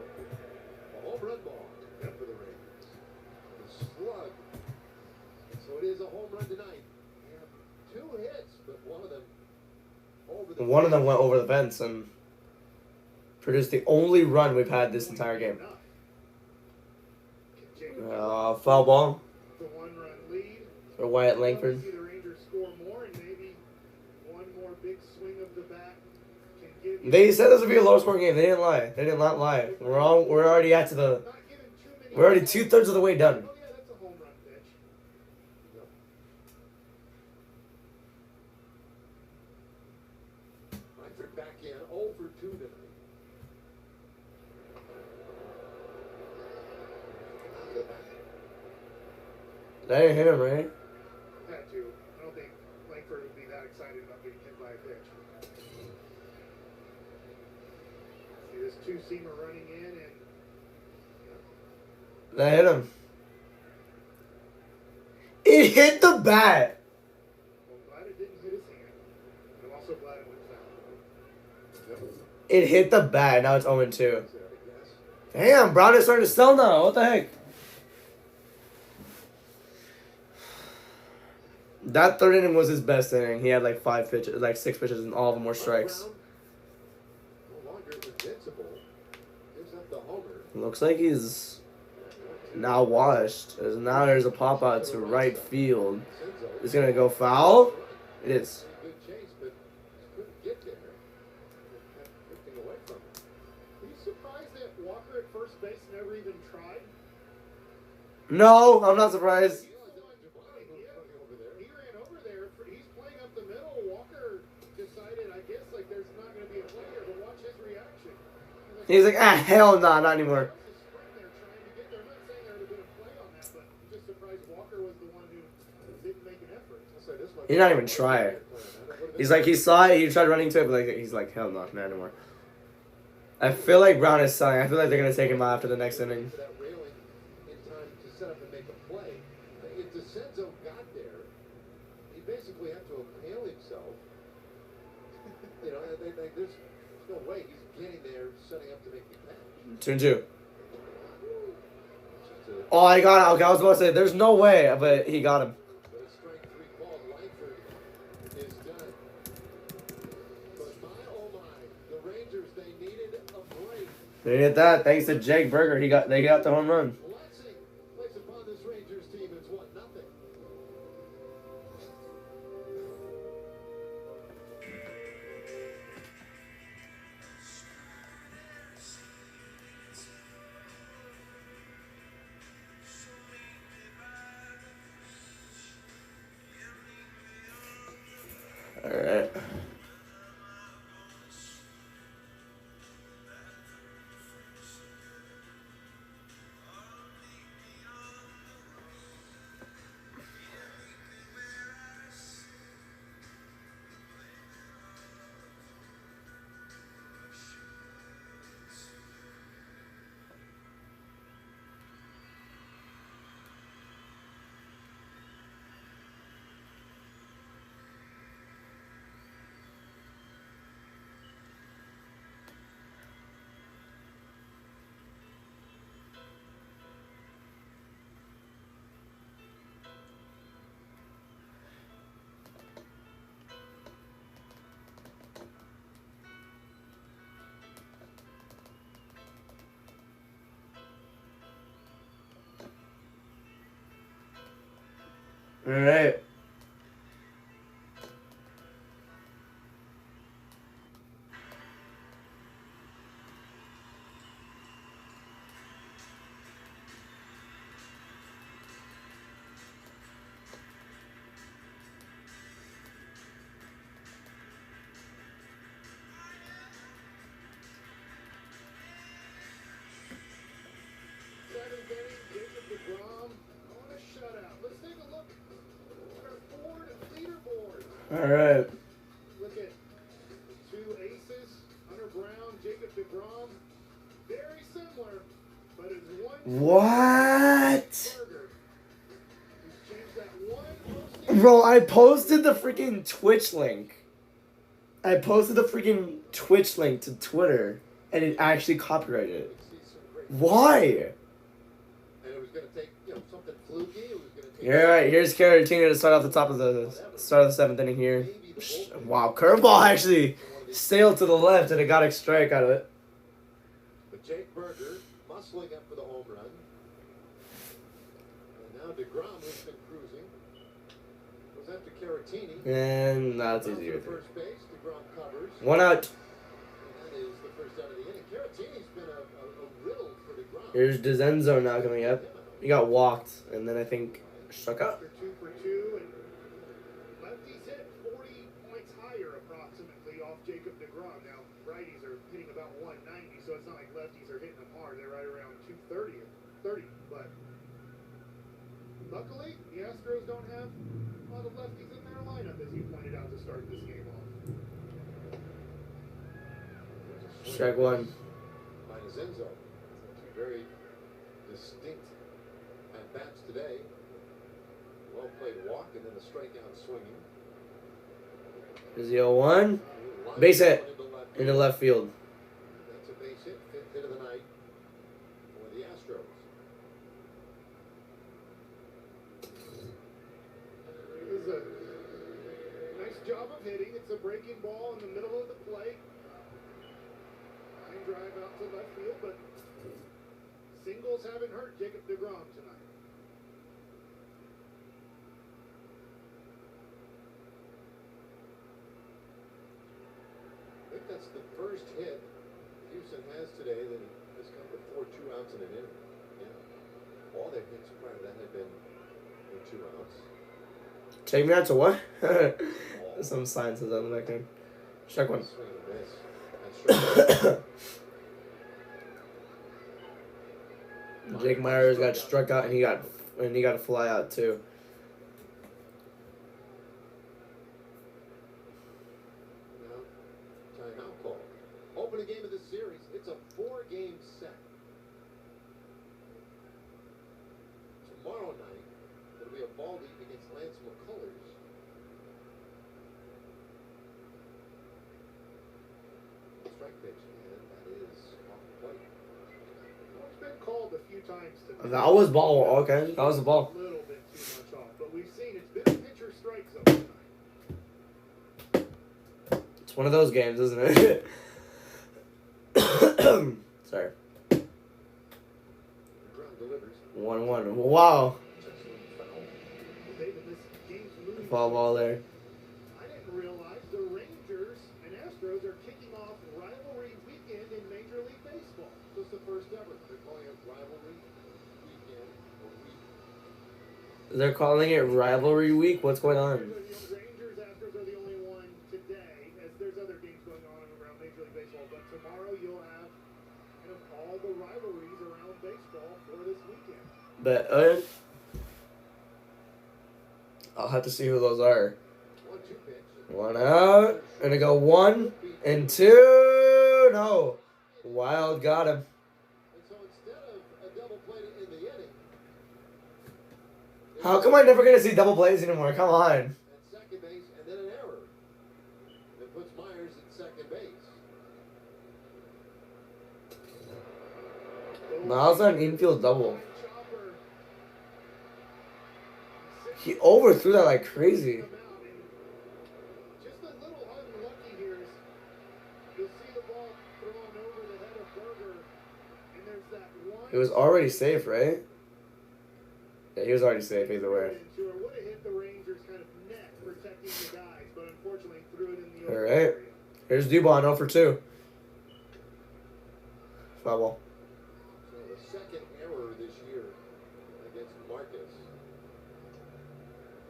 a home run ball for the Rangers. The slug. So it is a home run tonight. And 2 hits, but one of them over the One of them went over the fence and produced the only run we've had this entire game. Foul ball The 1-run lead. for Wyatt Langford. See the Rangers score more and maybe one more big swing of the bat can give you. They said this would be a low scoring game. They didn't lie. They did not lie. We're already at to the. Not giving too many. We're already 2/3 of the way done. Oh yeah, that's a home run pitch. Langford back in 0 for 2 tonight. That didn't hit him, right? Had to. I don't think Langford would be that excited about being hit by a pitch. See this 2-seamer running in and That hit him. It hit the bat. I'm glad it didn't hit his hand. I'm also glad it went foul. It hit the bat. Now it's 0-2. Damn, Brown is starting to sell now. What the heck? That third inning was his best inning. He had like 6 pitches, and all of them were strikes. No longer invincible. Gives up the homer. Looks like he's now washed. As now there's a pop out to right field. It's gonna go foul. It is. Good chase, but couldn't get there. Kept drifting away from him. Are you surprised that Walker at first base never even tried? No, I'm not surprised. He ran over there. He's playing up the middle. Walker decided, I guess, like there's not going to be a play here, but watch his reaction. He's like, hell nah, not anymore. They're trying to get there. I'm not saying there would have been a play on that, but I'm just surprised Walker was the one who didn't make an effort. He did not even try. He's like, he saw it, he tried running to it, but he's like, hell no, not anymore. I feel like Brown is selling. I feel like they're gonna take him out after the next inning. That railing in time to set up and make a play. If DeCenzo got there, he basically had to impale himself. You know, there's no way he's getting there, setting up to make the catch. 2-2. Oh, I got it. Okay, I was about to say, there's no way, but he got him. But a strike 3 call, Langford is done. But my, oh my, the Rangers, they needed a break. They did that thanks to Jake Berger. They got the home run. Blessing placed upon this Rangers team. It's 1-0. All right. Seventh inning, Jacob deGrom on a shutout. Let's take a look at our Ford leaderboard. All right. Look at two aces, Hunter Brown, Jacob deGrom. Very similar, but it's one. What? Burger. He's changed that one. Bro, I posted the freaking Twitch link. I posted the freaking Twitch link to Twitter, and it actually copyrighted it. Why? And it was going to take, something fluky. It was going to take. Yeah, right. Here's Caratina to start off the top of the seventh inning here. Wow, curveball actually sailed to the left, and it got a strike out of it. But Jake Berger muscling up for the home run. And now deGrom, who's been cruising, goes after Caratini. And that's easy. To first base, deGrom covers. 1 out. And that is the first out of the inning. Caratini's been a riddle for deGrom. Here's DeZenzo now coming up. He got walked, and then I think struck out. 2 for 2, and lefties hit 40 points higher approximately off Jacob deGrom. Now, righties are hitting about 190, so it's not like lefties are hitting them hard. They're right around 230 or 30, but luckily, the Astros don't have a lot of lefties in their lineup, as you pointed out to start this game off. Strike one. Minus Enzo. Two very distinct at-bats today. Well played walk and then a strikeout swinging. Here's the 0-1. Base hit into left field. That's a base hit. Fifth hit of the night for the Astros. It was a nice job of hitting. It's a breaking ball in the middle of the plate. Line drive out to left field, but singles haven't hurt Jacob deGrom tonight. I think that's the first hit Houston has today that has come before 2 outs in an inning. Yeah. All their hits prior to that had been with 2 outs. Take me out to what? Some sign says on the back there. Strike one. Swing and a miss. That's strike. Jake Myers got struck out, and he got a fly out too. Now, timeout call. Opening game of this series. It's a 4-game set. Tomorrow night, it'll be a ball deep against Lance McCullers. Strike pitch, and that is off the plate. Well, it's been called a few times tonight. That was ball. Okay, that was the ball. A little bit too much off, but we've seen it's been a pitcher strike zone tonight. It's one of those games, isn't it? Sorry. Ground delivers. 1-1. Wow. David, this game's moving. Foul ball there. I didn't realize the Rangers and Astros are kicking off rivalry weekend in Major League Baseball. This is the first ever. They're calling it rivalry weekend or week. They're calling it rivalry week. What's going on? Rangers, Astros are the only one today, as there's other games going on around Major League Baseball. But tomorrow you'll have kind of all the rivalries around baseball for this weekend. But I'll have to see who those are. 1-2 pitch. 1 out. Gonna go 1 and 2. No. Wild got him. And so instead of a double play in the inning, How come I'm never gonna see double plays anymore? Come on. at second base and then an error that puts Myers at second base. Miles on infield double. He overthrew that like crazy. Just a little unlucky here. You'll see the ball thrown over the head of Berger, and there's that one. It was already safe, right? Yeah, he was already safe either way. Sure, would have hit the Rangers kind of net protecting the guys, but unfortunately threw it in the All open right. area. Here's Dubon 0 for 2. Foul ball. So the second error this year against Marcus.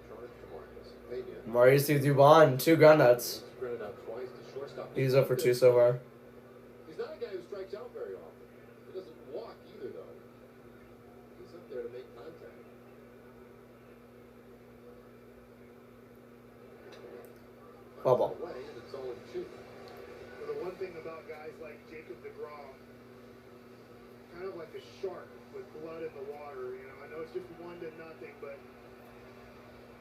Charge to Marcus. Pena. Marius to Dubon, 2 ground nuts. Spread it out twice to shortstop. He's 0 for 2 so far. He's not a guy who strikes out very often. He doesn't walk either, though. He's up there to make contact. Foul ball. Away, and it's 0-2. But the one thing about guys like Jacob deGrom, kind of like a shark with blood in the water. You know, I know it's just 1-0, but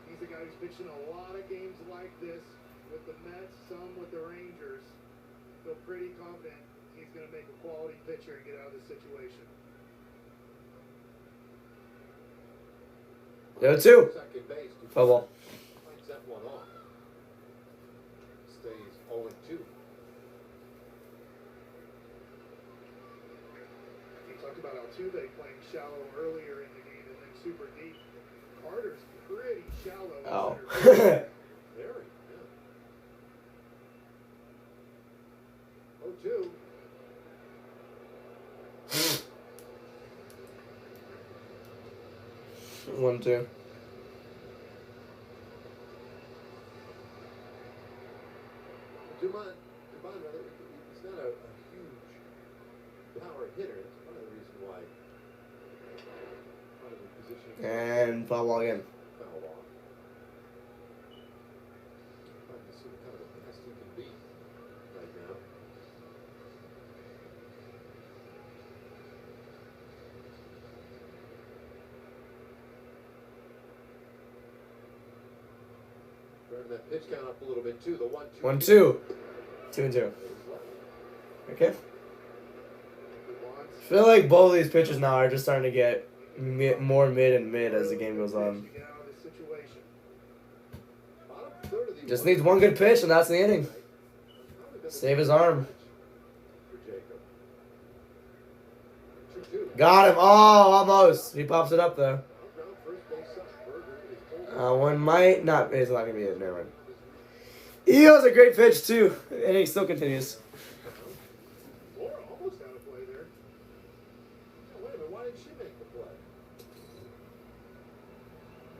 he's a guy who's pitched in a lot of games like this with the Mets, some with the Rangers. Feel pretty confident he's going to make a quality pitcher and get out of this situation. 0-2. Second base. Foul ball. Finds that one off. Stays 0-2. He talked about Altuve playing shallow earlier in the game and then super deep. Carter's pretty shallow. in Oh. center field. Very, yeah. 0-2. 1-2. Dumont, rather, he's not a huge power hitter. That's part of the reason why. Part of the position. And foul ball again. Foul off. Trying to see what kind of a best he can be right now. Turning that pitch count up a little bit too. The 1-2. 1-2. 2-2. Okay. I feel like both of these pitchers now are just starting to get more mid and mid as the game goes on. Just needs one good pitch and that's the inning. Save his arm. Got him. Oh, almost. He pops it up though. One might not. It's not gonna be it. Never mind. He has a great pitch too, and he still continues. Laura almost had a play there. Oh, wait a minute, why didn't she make the play?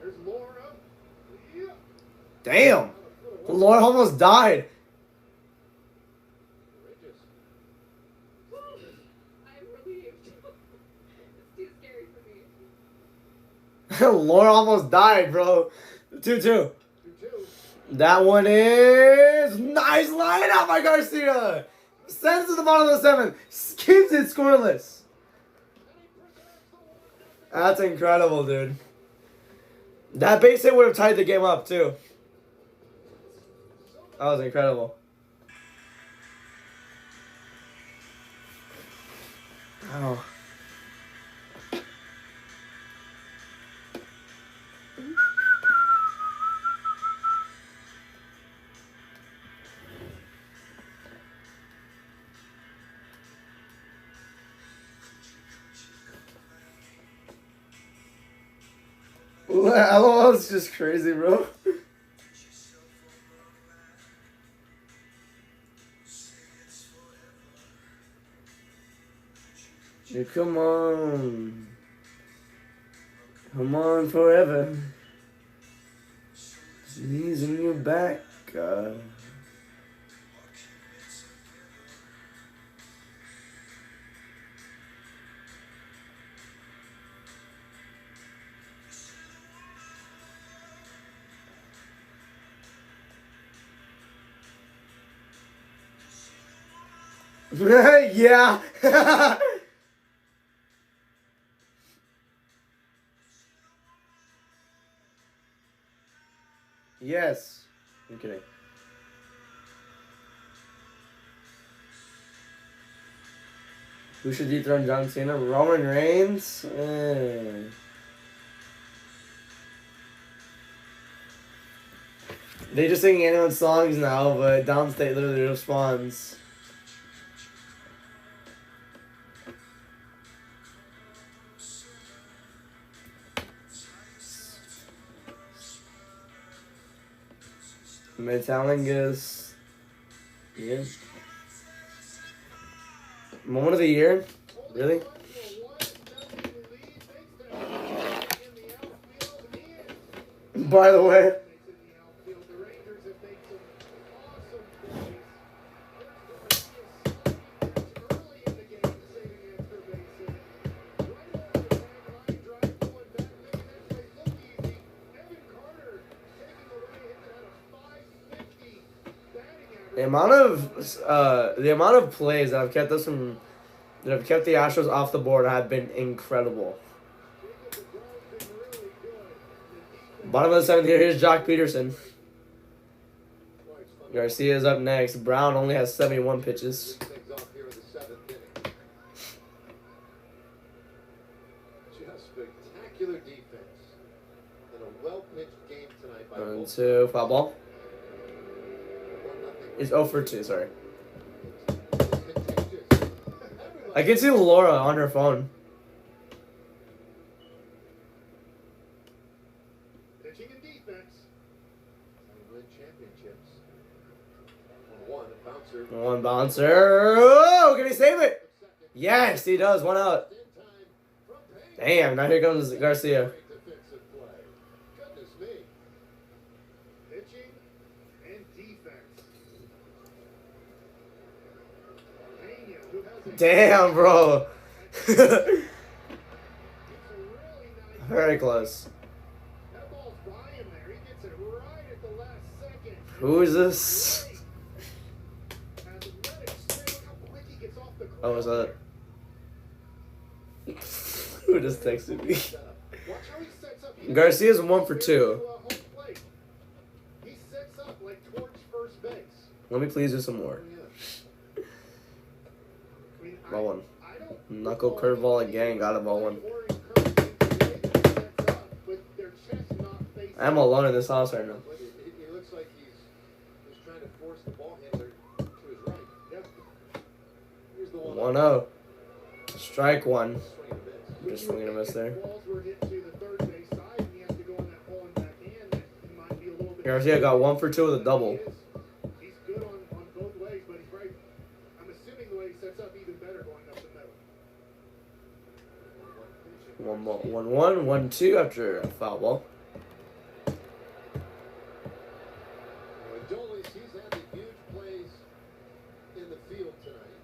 There's Laura. Yeah. Damn, Laura almost died. Courageous. I'm relieved. It's too scary for me. Laura almost died, bro. 2-2. 2-2. That one is nice line out by Garcia. Sends to the bottom of the 7th. Skips it scoreless. That's incredible, dude. That base hit would have tied the game up too. That was incredible. Oh. LOL is just crazy, bro. Yeah, come on. Come on forever. Knees in your back. Yeah. Yes. I'm kidding. Who should dethrone John Cena? Roman Reigns? They just sing anyone's songs now, but Downstate literally responds. Metalingus. Yeah. Moment of the year? Really? By the way. The amount of plays that have kept the Astros off the board have been incredible. Bottom of the 7th here, here's Jock Peterson. Garcia's up next. Brown only has 71 pitches. Just spectacular defense and a well-pitched game tonight by 1-2, foul ball. It's 0 for 2, sorry. I can see Laura on her phone. Pitching and defense. Win championships. 1-1, bouncer. One bouncer. Oh, can he save it? Yes, he does. 1 out. Damn, now here comes Garcia. Goodness me. Pitching and defense. Pena, who has a Damn, bro. it's a really nice Very close. that ball's by him there. He gets it right at the last second. Who is this? Athletic spin. Look how quick he gets off the Oh, is ground that? Who just texted me? Watch how he sets up. He Garcia's 1 for 2. to, home plate. He sets up like towards first base. Let me please do some more. I mean, Ball 1. I don't Knuckle curveball again. Got a ball 1. or encouraging the way that he sets up, with their chest not facing. I'm alone in this house right now. But it looks like he's trying to force the ball handler to his right. Yep. Here's the 1-0. Strike 1. Swing and a miss. Just swinging a miss there. Balls were hit to the third base side, and he has to go on that pulling back in. That he might be a little bit. Garcia got 1 for 2 with a double. He's good on both ways, but he's right. I'm assuming the way he sets up even better going up the middle. 1-1, 1-2 after a foul ball. Adolis, he's had the huge plays in the field tonight.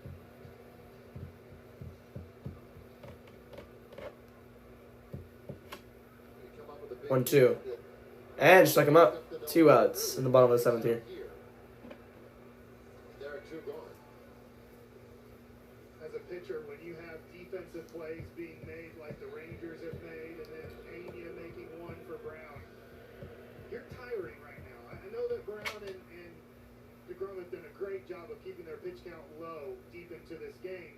They come up with a big 1-2. And struck him up. 2 outs in the bottom of the 7th here. There are 2 gone. As a pitcher, when you have defensive plays being made like the Rangers have made, and then Pena making one for Brown, you're tiring right now. I know that Brown and DeGrom have done a great job of keeping their pitch count low deep into this game,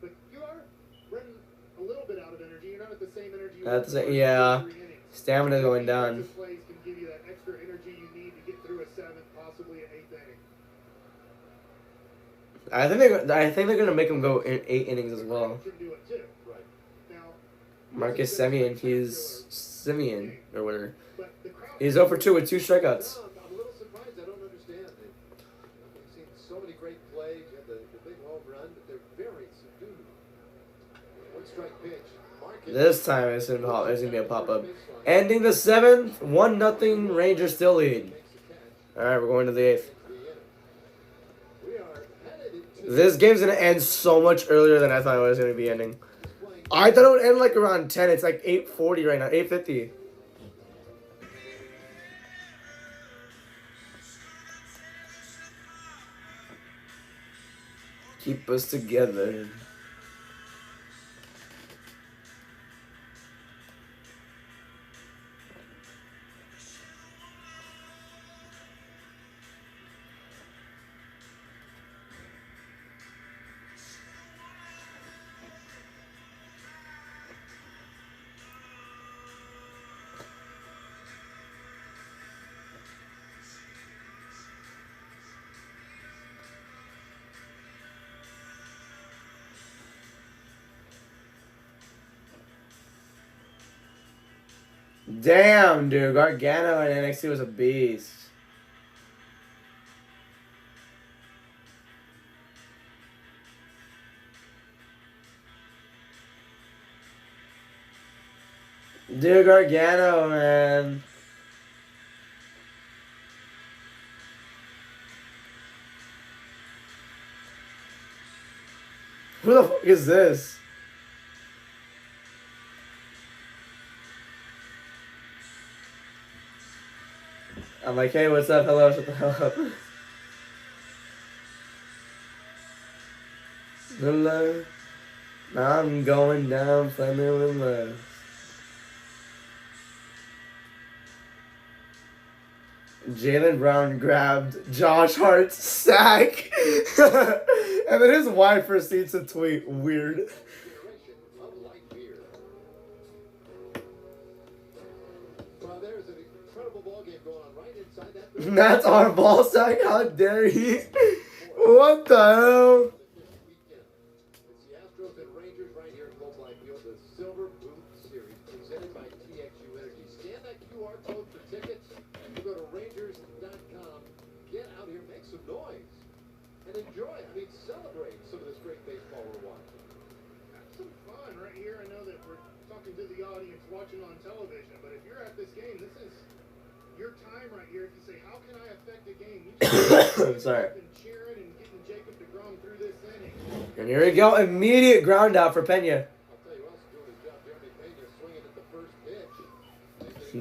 but you are running a little bit out of energy. You're not at the same energy. That's it, yeah. Stamina going down. Defensive plays can give you that extra energy you need to get through a 7th, possibly an 8th inning. I think they're gonna make him go in 8 innings as well. Can do it too. Right. Now, Marcus Semien, he's Simeon or whatever. but the crowd He's 0 for 2 with 2 strikeouts. No, I'm a little surprised. I don't understand. We've seen so many great plays. You have the big home run, but they're very subdued. 1 strike pitch. Marcus. This time it's gonna be a pop up. Ending the 7th, 1-0. Rangers still lead. Makes the catch. All right, we're going to the 8th. Into the inning. We are headed into This game's gonna end so much earlier than I thought it was gonna be ending. I thought it would end like around 10. It's like 8:40 right now, 8:50. Keep us together. Damn, dude. Gargano in NXT was a beast. Dude, Gargano, man. Who the fuck is this? I'm like, hey, what's up? Hello, shut the hell up. Hello. I'm going down, Fleming with love. Jalen Brown grabbed Josh Hart's sack. And then his wife proceeds to tweet, weird. Well, there's an incredible ball game going on right inside that. That's our ball sack? How dare he? What the hell? It's the Astros and Rangers right here at Globe Life Field, the Silver Boot Series presented by TXU Energy. Scan that QR code for tickets. You go to Rangers.com. Get out here, make some noise, and enjoy. I mean, celebrate some of this great baseball we're watching. Have some fun right here. I know that we're talking to the audience watching on television, but if you're at this game, this is your time right here. If you say, how can I affect a game? You just Sorry. and cheering and getting Jacob DeGrom through this inning. And here we go. Immediate ground out for Pena. I'll tell you who else is doing his job. Jeremy Pena swinging at the first pitch.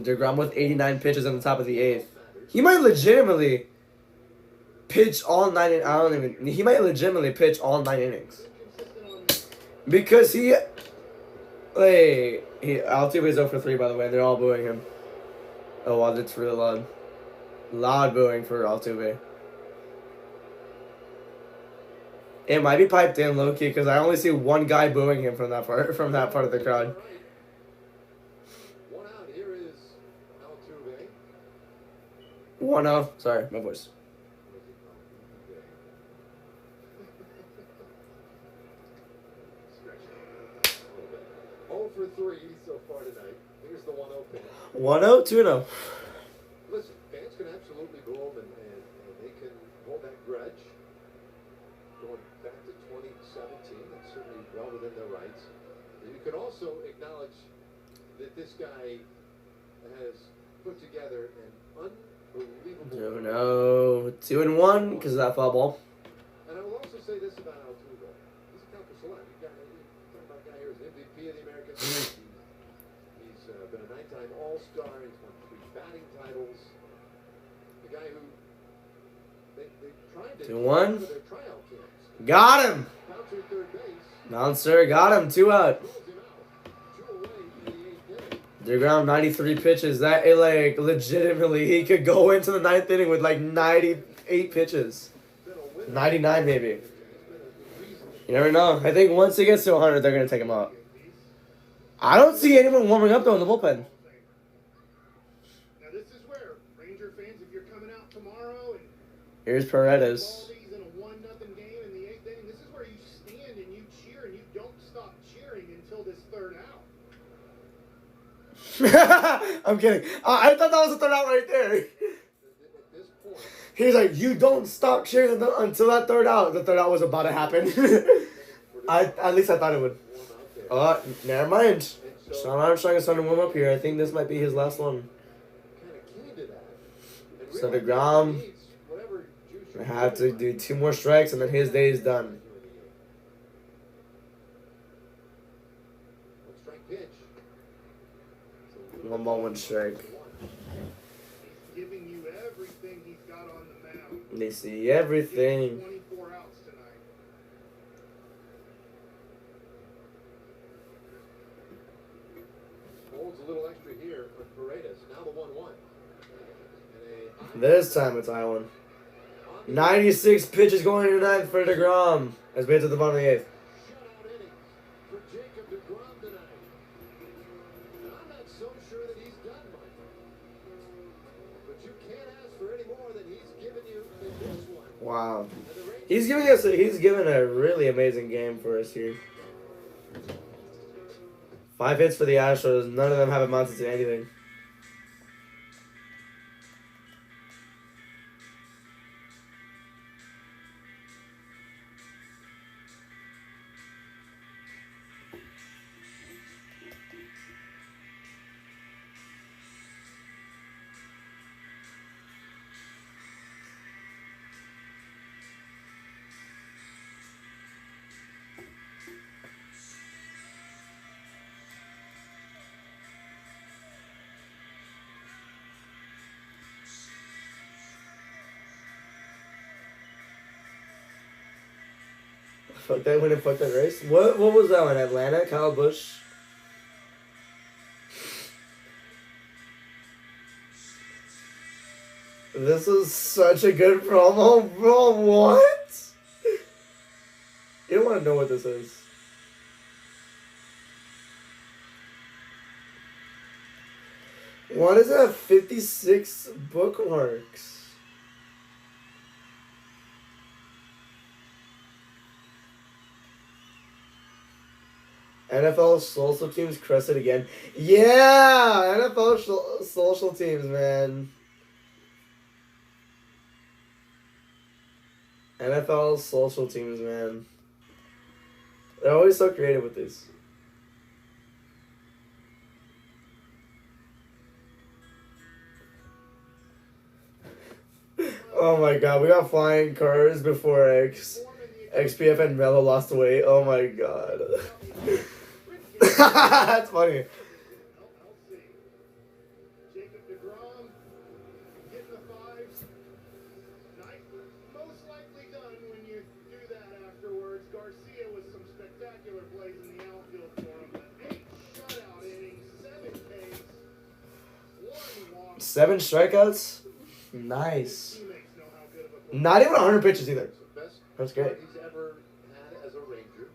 DeGrom with 89 pitches on the top of the 8th. He might legitimately pitch all 9 innings. I don't even. He might legitimately pitch all 9 innings. Because he. Altuve's 0 for 3, by the way. They're all booing him. Oh, wow, that's really loud. Loud booing for Altuve. It might be piped in low-key because I only see one guy booing him from that part of the crowd. One out. Here is Altuve. 1-0. Sorry, my voice. Oh for 3 so far tonight. Here's the 1-0 pitch. 1-0, 2-0. Listen, fans can absolutely go home and they can hold that grudge. Going back to 2017, that's certainly well within their rights. You can also acknowledge that this guy has put together an unbelievable... 2-0. 2-1 because of that foul ball. And I will also say this about Altuve. He's a Calca Select. You're talking about a guy here who's an MVP of the American League. He's been a 9-time All-Star. He's won 3 batting titles. The guy who they tried to 2-1. for their tryout camps. Got him. Bouncer at third base. Bouncer got him. 2 out. Rules him out. 2 away in the 8th inning. DeGrom 93 pitches. That legitimately he could go into the 9th inning with like 98 pitches. 99 maybe. You never know. I think once he gets to 100, they're gonna take him out. I don't see anyone warming up though in the bullpen. Now this is where Ranger fans, if you're coming out tomorrow and Here's Paredes. in a 1-0 game in the 8th inning, this is where you stand and you cheer and you don't stop cheering until this 3rd out. I'm kidding. I thought that was the 3rd out right there. At this point, He's like, you don't stop cheering until that 3rd out. The 3rd out was about to happen. At least I thought it would. one out there. Never mind. Sean Armstrong is starting to warm up here. I think this might be his last one. Kind of keen to that. And So realize DeGrom he needs whatever juice I you have to do 2 more strikes and then his day is done. 1-strike pitch. 1 ball, 1 strike. He's giving you everything he's got on the mound. They see everything. 24 outs tonight. Holds a little extra here on Paredes. Now the 1-1. This time it's Iowan. 96 pitches going into 9th for DeGrom as we hit to the bottom of the 8th. Shutout innings for Jacob DeGrom tonight. And I'm not so sure that he's done, Mike. But you can't ask for any more than he's given you in this one. Wow. And the Rangers He's given a really amazing game for us here. 5 hits for the Astros. None of them have amounted to anything. Fuck that win and fuck that race. What was that one? Atlanta? Kyle Busch? This is such a good promo, bro. What? You don't want to know what this is. Why does it have 56 bookmarks? NFL social teams crested again. Yeah! NFL social teams, man. NFL social teams, man. They're always so creative with these. Oh my god, we got flying cars before XPF and Mello lost weight. Oh my god. That's funny. Jacob DeGrom getting the fives. Most likely done when you do that afterwards. Garcia with some spectacular plays in the outfield for him. But 8 shutout innings, 7 Ks, 1 walk. 7 strikeouts? Nice. Teammates know how good of a player. Not even 100 pitches either. That's great. He's ever had as a Ranger.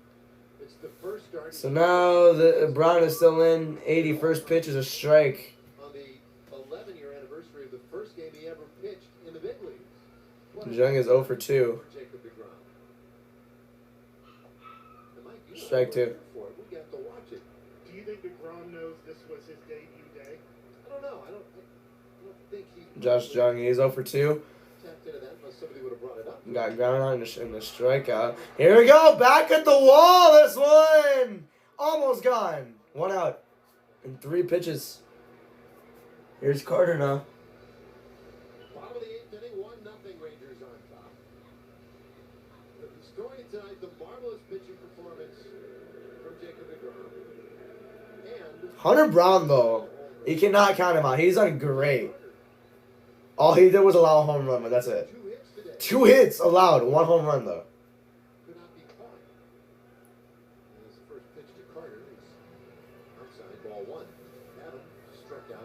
It's the first start. So now the Brown is still in. 81st pitch is a strike. On the 11-year anniversary of the first game he ever pitched in the big leagues. Jung is 0 for 2. Jacob DeGrom. And Mike, you Strike know 2. what for it. We got to watch it. Do you think DeGrom knows this was his debut day? I don't know. I don't think he. Josh Jung, he's 0 for 2. Tapped into that unless somebody would have brought it up. Got ground out in the strikeout. Here we go. Back at the wall. This one. Almost gone. 1 out. In 3 pitches. Here's Carter now. Bottom of the 8th inning, 1-0 Rangers on top. The story tonight, the marvelous pitching performance from Jacob DeGrom. And Hunter Brown, though, you cannot count him out. He's done great. All he did was allow a home run, but that's it. 2 hits today. 2 hits allowed. 1 home run, though. Could not be caught. And his first pitch to Carter is outside, ball 1. Adam struck out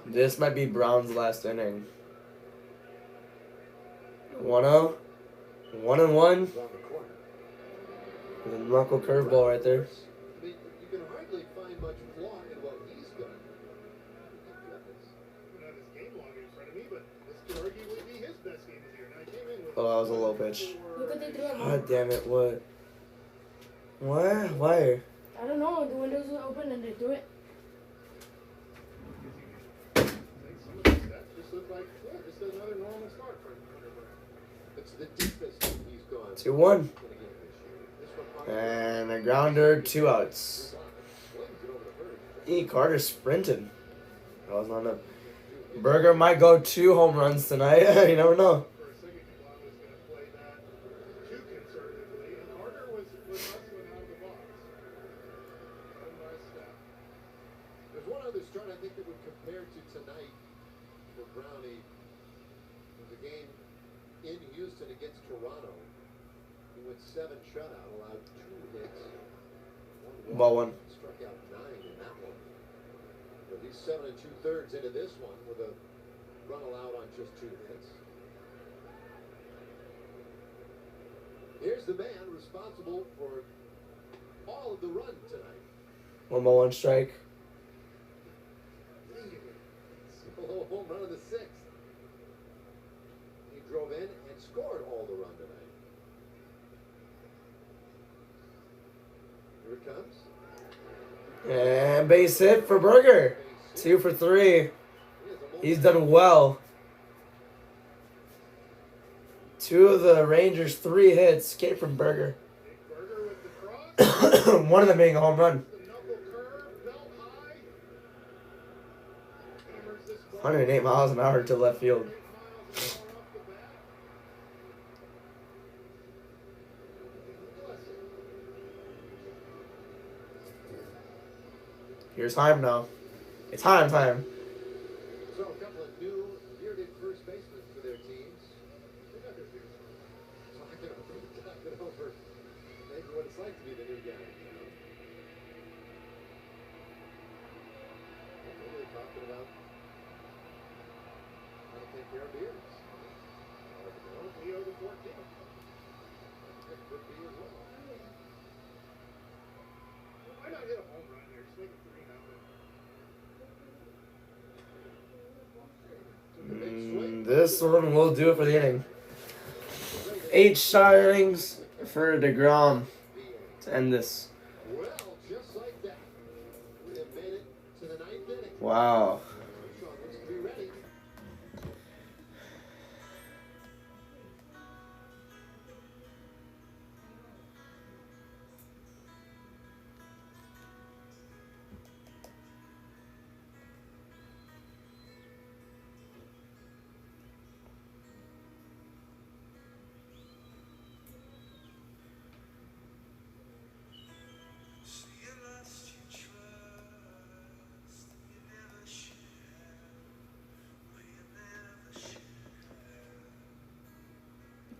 and This might be Brown's last inning. 1-0. 1-1. on the corner. With a knuckle curveball right there. I mean, you can hardly find much flaw in what he's done. I don't have his game log in front of me, but this could arguably be his best game of the year. Now, he came in with Oh, that was a low pitch. Look at the door. God damn it, what? What? Why? I don't know. The windows were open and they threw it. I think some of the stats just look like, just another normal start for Hunter Brown. It's the deepest he's gone 2-1. in a game this year. This one, And a grounder, 2 outs. Swings it over the verge. Carter sprinted. That was not enough. Berger might go 2 home runs tonight. You never know. For a second, you thought was going to play that too conservatively, and Carter was hustling out of the box. Done by staff. There's one other start I think that would compare to tonight for Brownie. It was a game in Houston against Toronto. He went 7 shutout, allowed 2 hits. Ball 1. Struck out 9 in that one. But he's 7 2/3 into this one with a run allowed on just 2 hits. Here's the man responsible for all of the run tonight. 1 ball, 1 strike. Solo home run of the 6th. He drove in and scored all the run tonight. Here it comes. And base hit for Berger. 2 for 3. He's done well. 2 of the Rangers' 3 hits came from Berger. Big Burger with the cross, One of them being a home run. the knuckle curve, belt high. Hammers this ball 108 miles an hour to left field. 8 miles an hour off the bat. Classic. Here's Heim now. It's Heim time. So a couple of new bearded first basemen for their teams. They got their dues. Talking over, maybe what it's like to be the new guy. Maybe they're talking about how to take care of beers. Leo the 14th. It could be as well. Why not hit a home run there? Just make it 3-0. This one will do it for the inning. 8 shot innings for DeGrom to end this. Well, just like that, we have made it to the 9th inning. Wow. Armstrong looks to be ready.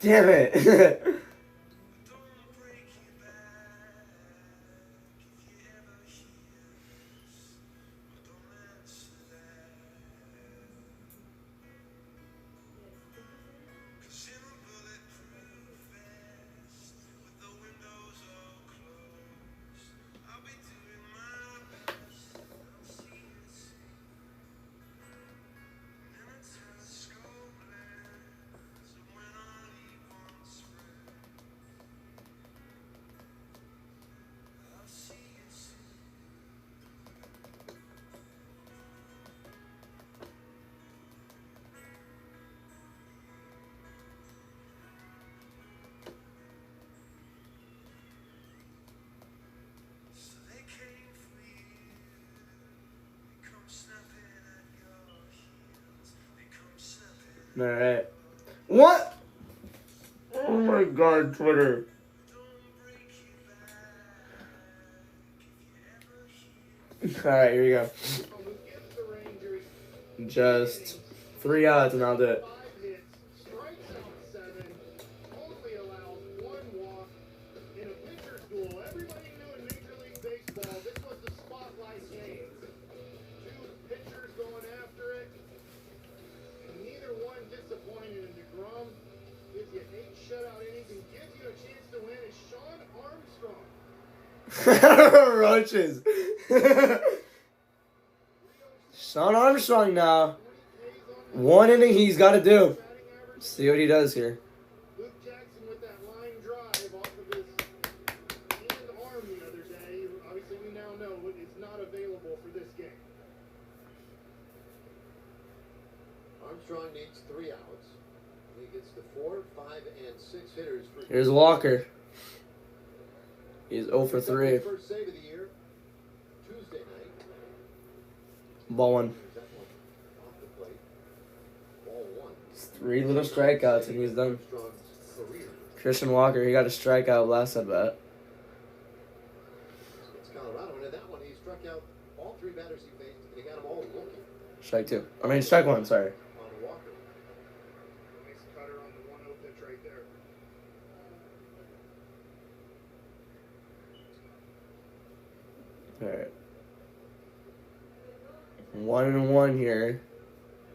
Damn it. All right. What? Oh my God, Twitter. All right, here we go. Just 3 outs and I'll do it. 5 hits, strikes out 7, only allows 1 walk in a pitcher's duel. Everybody knew in Major League Baseball this was the spotlight game. 2 pitchers going after it, and neither one disappointed. And DeGrom gives you 8 shutout innings and gives you a chance to win. Is Sean Armstrong. Roaches. Sean Armstrong now. 1 inning he's got to do. See what he does here. Luke Jackson with that line drive off of his hand arm the other day. Obviously, we now know it is not available for this game. Armstrong needs 3 outs. He gets to 4, 5, and 6 hitters for. Here's Walker. He's 0 for 3. First save of the year, Tuesday night. Ball 1. Here's that one off the plate. Ball 1. 3 little strikeouts and he's done. Armstrong's career. Christian Walker, he got a strikeout last at bat. It's Colorado, and in that one, he struck out all 3 batters he faced, and he got them all looking Strike 2. I mean, strike 1, sorry. on Walker. Nice cutter on the 1-0 pitch right there. All right. 1-1 here.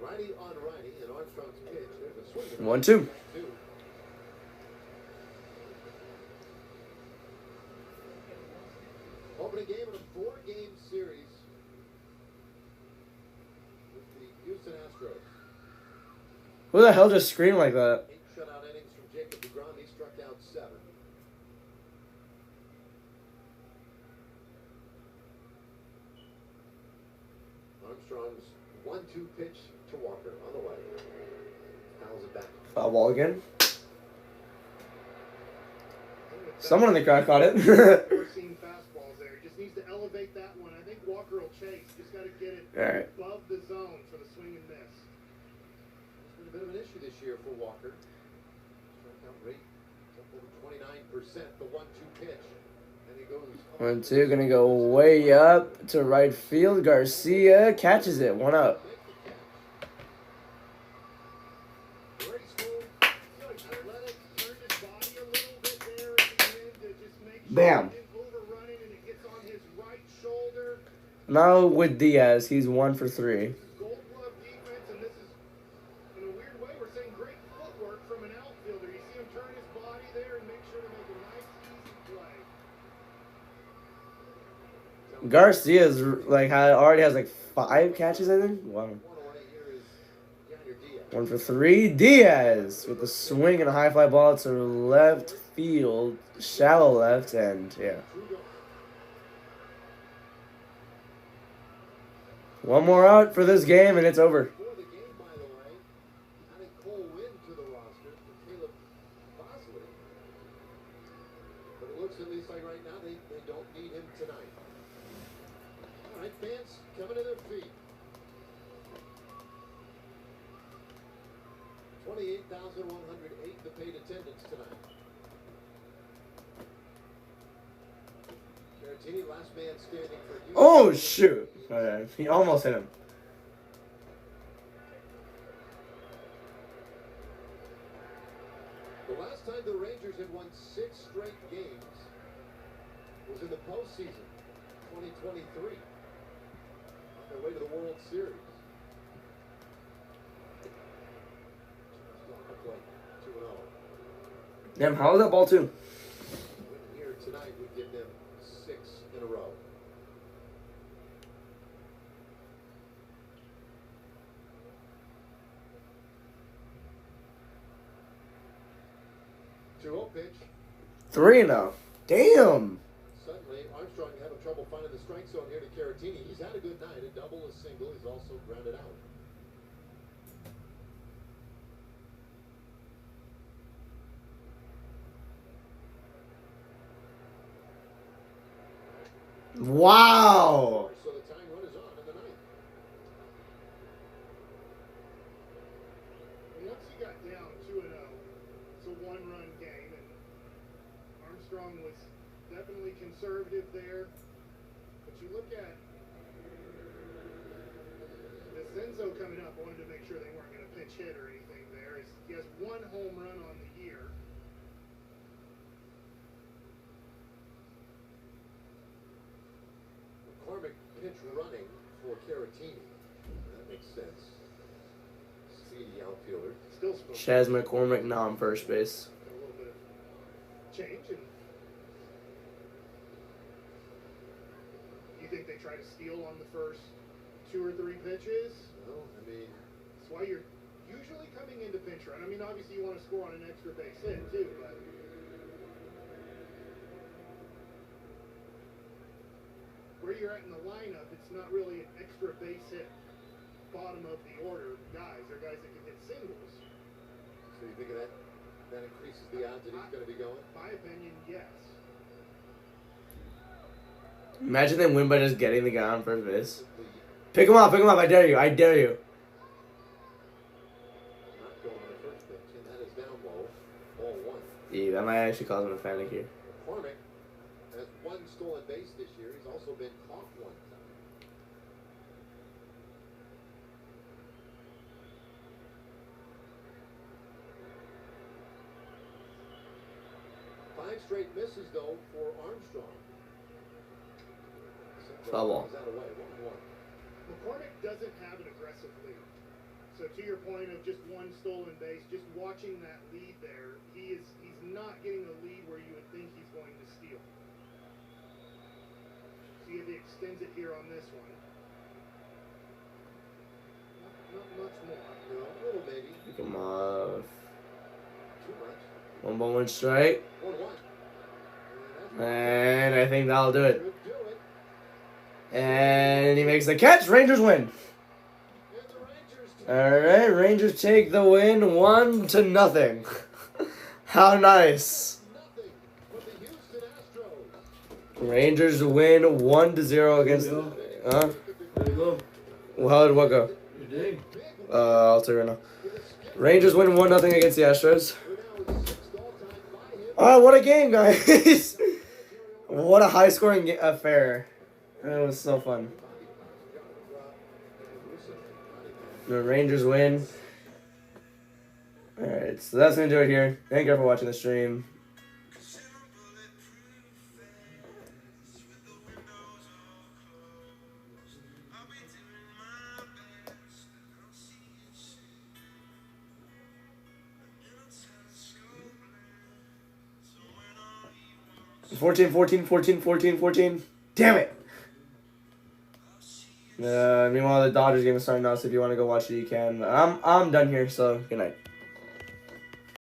Righty on righty, and Armstrong's pitch. There's a swing. 1-2. 2. Opening game in a 4-game series with the Houston Astros. Who the hell just screamed like that? 8 shutout innings from Jacob DeGrom. He struck out 7. Armstrong's 1-2 pitch to Walker on the way. Fouls it back. Foul ball again. Someone in the crowd caught it. We're seeing fastballs there. Just needs to elevate that one. I think Walker will chase. Just got to get it All right. above the zone for the swing and miss. It's been a bit of an issue this year for Walker. Strikeout rate up over 29%. The 1-2 pitch. And he goes. 1-2, gonna go way up to right field. Garcia catches it. 1 out. Graceful, athletic, turned his body a little bit there at the end to just make Bam. Overrunning, and it gets on his right shoulder. Now with Diaz, he's 1 for 3. This is Gold Glove defense, and this is, in a weird way, we're saying great footwork from an outfielder. You see him turn his body there and make sure to make a nice, easy play. Garcia's like already has like 5 catches, I think. Wow. 1 for 3. Diaz with the swing and a high fly ball to left field, shallow left, and yeah. One more out for this game, and it's over. Before the game, by the way, added Cole Winn to the roster for Caleb Bosley. But it looks at least like right now they don't need him tonight. All right, fans coming to their feet. 28,108 the paid attendance tonight. Caratini, last man standing for Houston. Oh, shoot. Okay. He almost hit him. The last time the Rangers had won 6 straight games was in the postseason, 2023. On their way to the World Series. Like 2-0. Damn, how was that ball, too? Win here tonight would give them 6 in a row. Pitch. 3-0. Damn. Suddenly, Armstrong having trouble finding the strike zone here to Caratini. He's had a good night. A double, a single. He's also grounded out. Wow. So the tying run is on in the ninth. Once he got down 2-0, it's a one-run game, and Armstrong was definitely conservative there. But you look at Zenzo coming up. I wanted to make sure they weren't going to pinch hit or anything there. He has 1 home run on the year. McCormick pinch running for Caratini. That makes sense. Speedy outfielder. Still supposed Chaz McCormick now on first base. a little bit of change. And you think they try to steal on the first 2 or 3 pitches? Well, I mean, That's why you're usually coming into pinch run. I mean, obviously you want to score on an extra base hit too, but where you're at in the lineup, it's not really an extra base hit bottom of the order guys. They're guys that can hit singles. so you think of that increases the odds that he's going to be going? My opinion, yes. Imagine they win by just getting the guy on first base. Pick him up, I dare you, I dare you. Not going on the first pitch, and that is down low. Ball 1. Yeah, that might actually cause him a panic here. McCormick has 1 stolen base this year. He's also been caught 1 time. Five straight misses, though, for Armstrong. Foul ball. Is that away? 1-1. McCormick doesn't have an aggressive lead. So to your point of just 1 stolen base, just watching that lead there, he's not getting a lead where you would think he's going to steal. See if he extends it here on this one. Not much more. No, a little maybe. Pick him off. Too much. 1 ball, 1 strike. 1-1. And I think that'll do it. Could do it. And he makes the catch. Rangers win. And the Rangers Alright, Rangers take the win 1-0. How nice. nothing but the Houston Astros. Rangers win 1-0 against. Huh? There you go. Well, how did what go? You dig? I'll tell you right now. Rangers win 1-0 against the Astros. Oh, what a game, guys! What a high-scoring affair. It was so fun. The Rangers win. Alright, so that's going to do it here. Thank you for watching the stream. 14, 14, 14, 14, 14. Damn it! Meanwhile, the Dodgers game is starting now, so if you want to go watch it, you can. I'm done here, so good night.